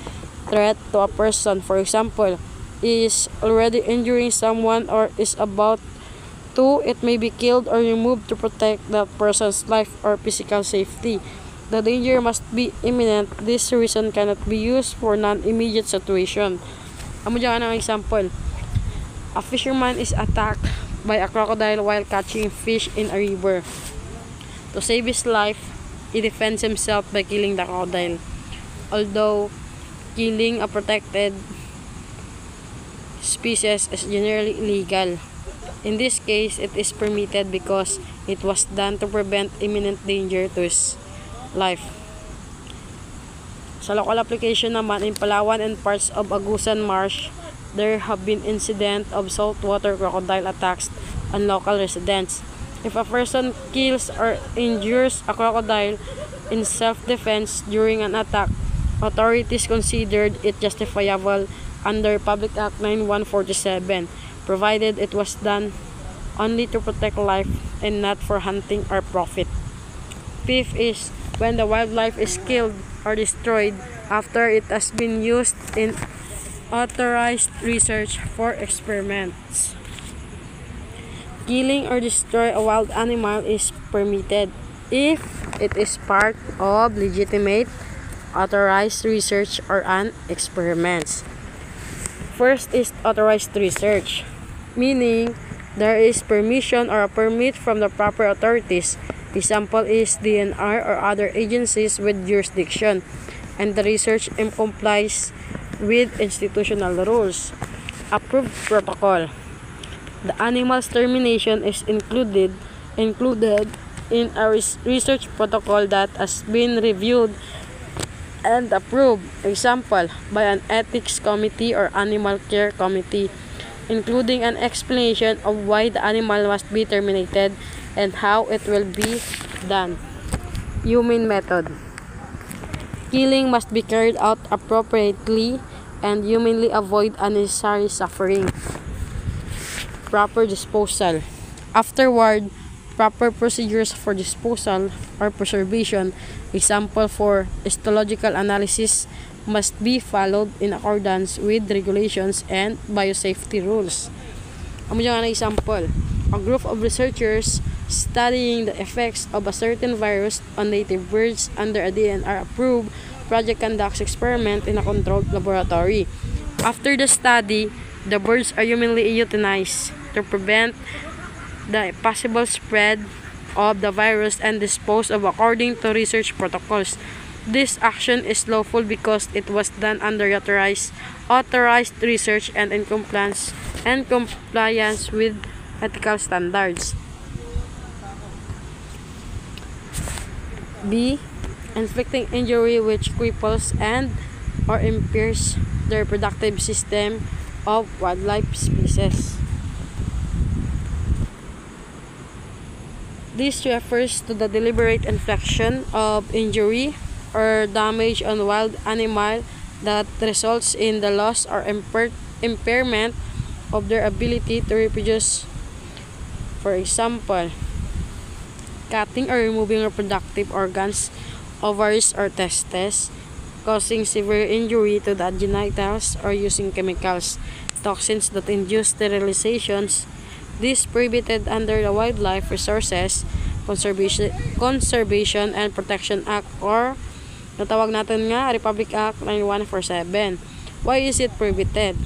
threat to a person. For example, is already injuring someone or is about to, it may be killed or removed to protect that person's life or physical safety. The danger must be imminent. This reason cannot be used for non-immediate situation. Amo dyan ang example. A fisherman is attacked by a crocodile while catching fish in a river. To save his life, he defends himself by killing the crocodile. Although killing a protected species is generally illegal, in this case, it is permitted because it was done to prevent imminent danger to his life. Sa local application naman, in Palawan and parts of Agusan Marsh, there have been incidents of saltwater crocodile attacks on local residents. If a person kills or injures a crocodile in self-defense during an attack, authorities considered it justifiable under Public Act 9147, provided it was done only to protect life and not for hunting or profit. Fifth is when the wildlife is killed or destroyed after it has been used in authorized research for experiments. Killing or destroy a wild animal is permitted if it is part of legitimate authorized research or an experiments. First is authorized research, meaning there is permission or a permit from the proper authorities. Example is DNR or other agencies with jurisdiction, and the research complies with institutional rules. Approved protocol. The animal's termination is included in a research protocol that has been reviewed and approved, example, by an ethics committee or animal care committee, including an explanation of why the animal must be terminated and how it will be done. Humane method. Killing must be carried out appropriately and humanly avoid unnecessary suffering. Proper disposal. Afterward, proper procedures for disposal or preservation, example for histological analysis, must be followed in accordance with regulations and biosafety rules. Amo dyan ang example. A group of researchers studying the effects of a certain virus on native birds under a DNR-approved project conducts experiment in a controlled laboratory. After the study, the birds are humanly euthanized to prevent the possible spread of the virus and disposed of according to research protocols. This action is lawful because it was done under authorized research and in compliance with ethical standards. B. Inflicting injury which cripples and or impairs the reproductive system of wildlife species. This refers to the deliberate infliction of injury or damage on wild animal that results in the loss or impairment of their ability to reproduce. For example, cutting or removing reproductive organs, ovaries or testes, causing severe injury to the genitals, or using chemicals, toxins that induce sterilizations. This prohibited under the Wildlife Resources Conservation and Protection Act, or natawag natin nga Republic Act 9147. Why is it prohibited?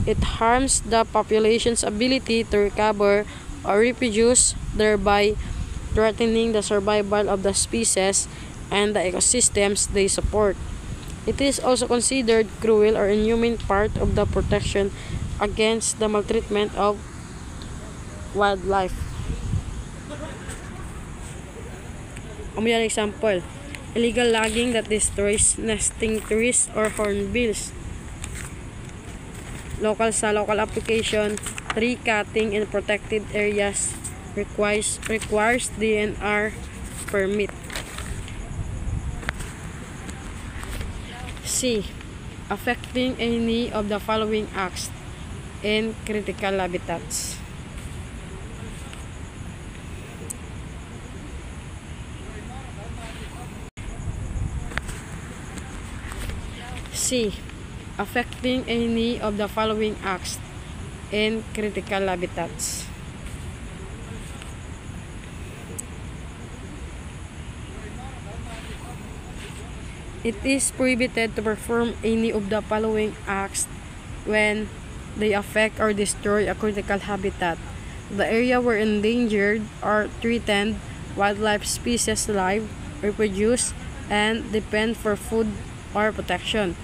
It harms the population's ability to recover or reproduce, thereby threatening the survival of the species and the ecosystems they support. It is also considered cruel or inhumane part of the protection against the maltreatment of wildlife. An example, illegal logging that destroys nesting trees or hornbills. Sa local application, tree cutting in protected areas requires DNR permit. C. Affecting any of the following acts in critical habitats. C. Affecting any of the following acts in critical habitats. It is prohibited to perform any of the following acts when they affect or destroy a critical habitat: the area where endangered or threatened wildlife species live, reproduce, and depend for food or protection.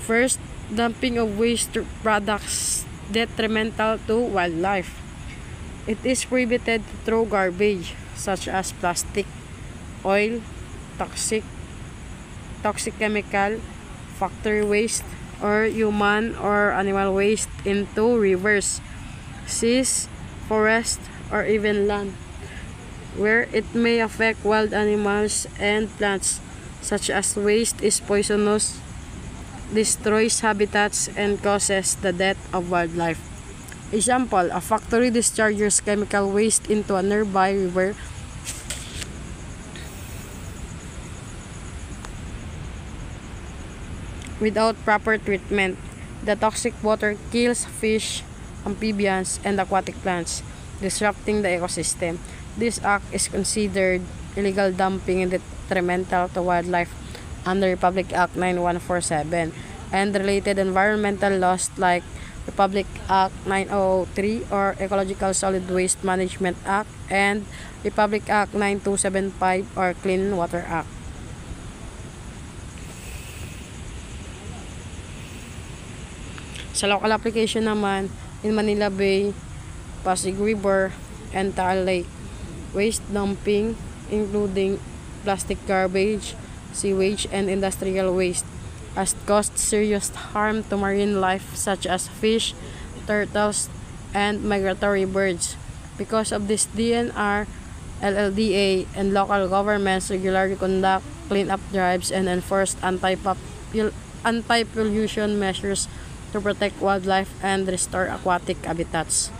First, dumping of waste products detrimental to wildlife. It is prohibited to throw garbage such as plastic, oil, toxic chemical, factory waste, or human or animal waste into rivers, seas, forests, or even land, where it may affect wild animals and plants, such as waste is poisonous, destroys habitats, and causes the death of wildlife. Example, a factory discharges chemical waste into a nearby river without proper treatment. The toxic water kills fish, amphibians, and aquatic plants, disrupting the ecosystem. This act is considered illegal dumping and detrimental to wildlife under Republic Act 9147 and related environmental laws like Republic Act 9003 or Ecological Solid Waste Management Act and Republic Act 9275 or Clean Water Act. Sa local application naman, in Manila Bay, Pasig River, and Taal Lake, waste dumping including plastic garbage, sewage, and industrial waste has caused serious harm to marine life such as fish, turtles, and migratory birds. Because of this, DNR, LLDA, and local governments regularly conduct cleanup drives and enforce anti-pollution measures to protect wildlife and restore aquatic habitats.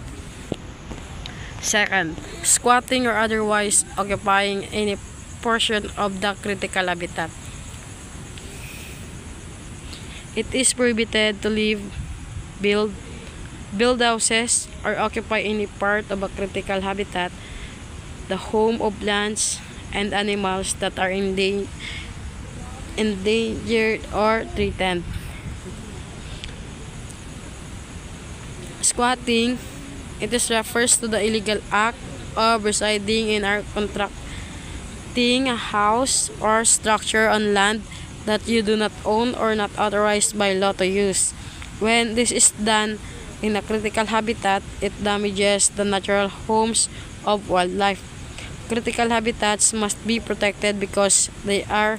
Second, squatting or otherwise occupying any portion of the critical habitat. It is prohibited to live, build houses, or occupy any part of a critical habitat, the home of plants and animals that are endangered or threatened. Squatting, it refers to the illegal act of residing in or constructing a house or structure on land that you do not own or not authorized by law to use. When this is done in a critical habitat, it damages the natural homes of wildlife. Critical habitats must be protected because they are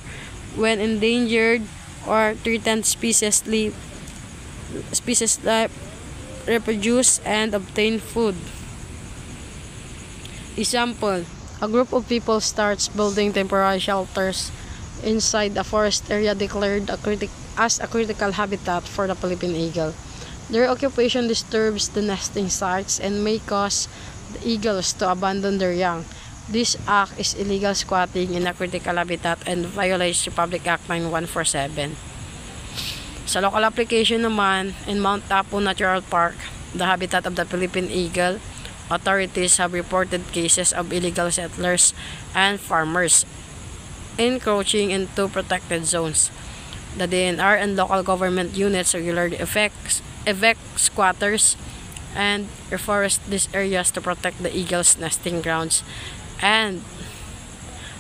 when endangered or threatened species live, reproduce, and obtain food. Example, a group of people starts building temporary shelters inside a forest area declared as a critical habitat for the Philippine eagle. Their occupation disturbs the nesting sites and may cause the eagles to abandon their young. This act is illegal squatting in a critical habitat and violates Republic Act 9147. Sa local application naman, in Mount Apo Natural Park, the habitat of the Philippine eagle, authorities have reported cases of illegal settlers and farmers encroaching into protected zones. The DNR and local government units regularly evict squatters and reforest these areas to protect the eagles' nesting grounds and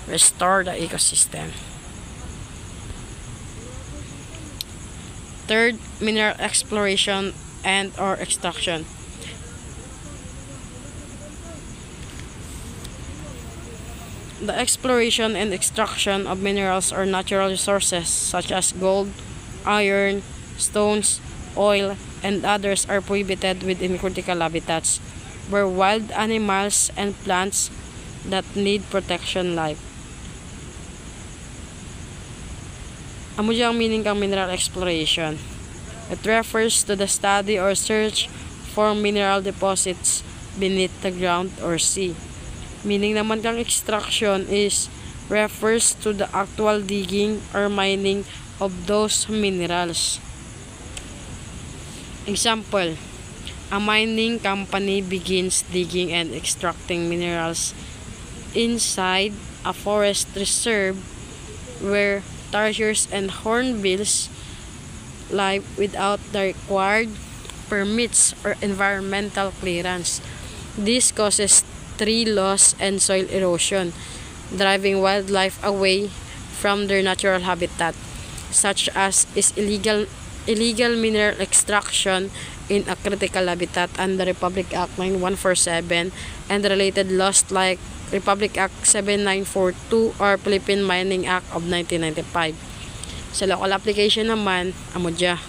restore the ecosystem. Third, mineral exploration and or extraction. The exploration and extraction of minerals or natural resources such as gold, iron, stones, oil, and others are prohibited within critical habitats where wild animals and plants that need protection live. Amo diyang meaning kang mineral exploration. It refers to the study or search for mineral deposits beneath the ground or sea. Meaning naman kang extraction is refers to the actual digging or mining of those minerals. Example, a mining company begins digging and extracting minerals inside a forest reserve where tarsiers and hornbills live without the required permits or environmental clearance. This causes tree loss and soil erosion, driving wildlife away from their natural habitat, such as illegal mineral extraction in a critical habitat under Republic Act 9147 and related laws like Republic Act 7942 or Philippine Mining Act of 1995. Sa local application naman, amo dya.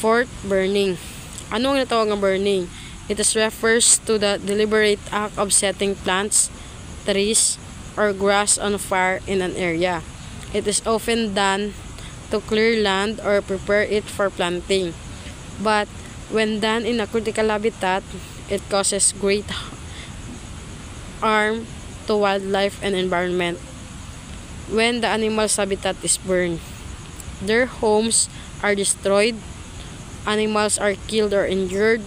Fourth, burning. Ano ang natawag ng burning? It refers to the deliberate act of setting plants, trees, or grass on fire in an area. It is often done to clear land or prepare it for planting. But when done in a critical habitat, it causes great harm to wildlife and environment. When the animal's habitat is burned, their homes are destroyed, animals are killed or injured,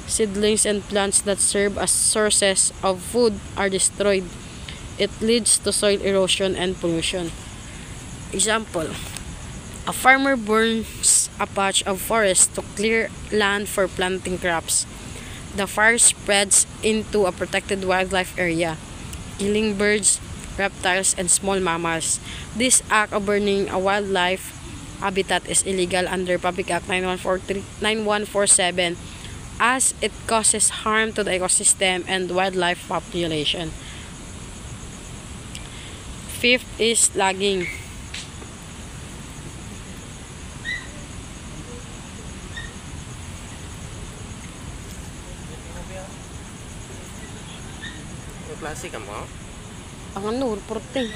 seedlings and plants that serve as sources of food are destroyed. It leads to soil erosion and pollution. Example, a farmer burns a patch of forest to clear land for planting crops. The fire spreads into a protected wildlife area, killing birds, reptiles, and small mammals. This act of burning a wildlife habitat is illegal under Public Act 9147 as it causes harm to the ecosystem and wildlife population. Fifth is logging. Klase ka mo? Ang ano, reporting.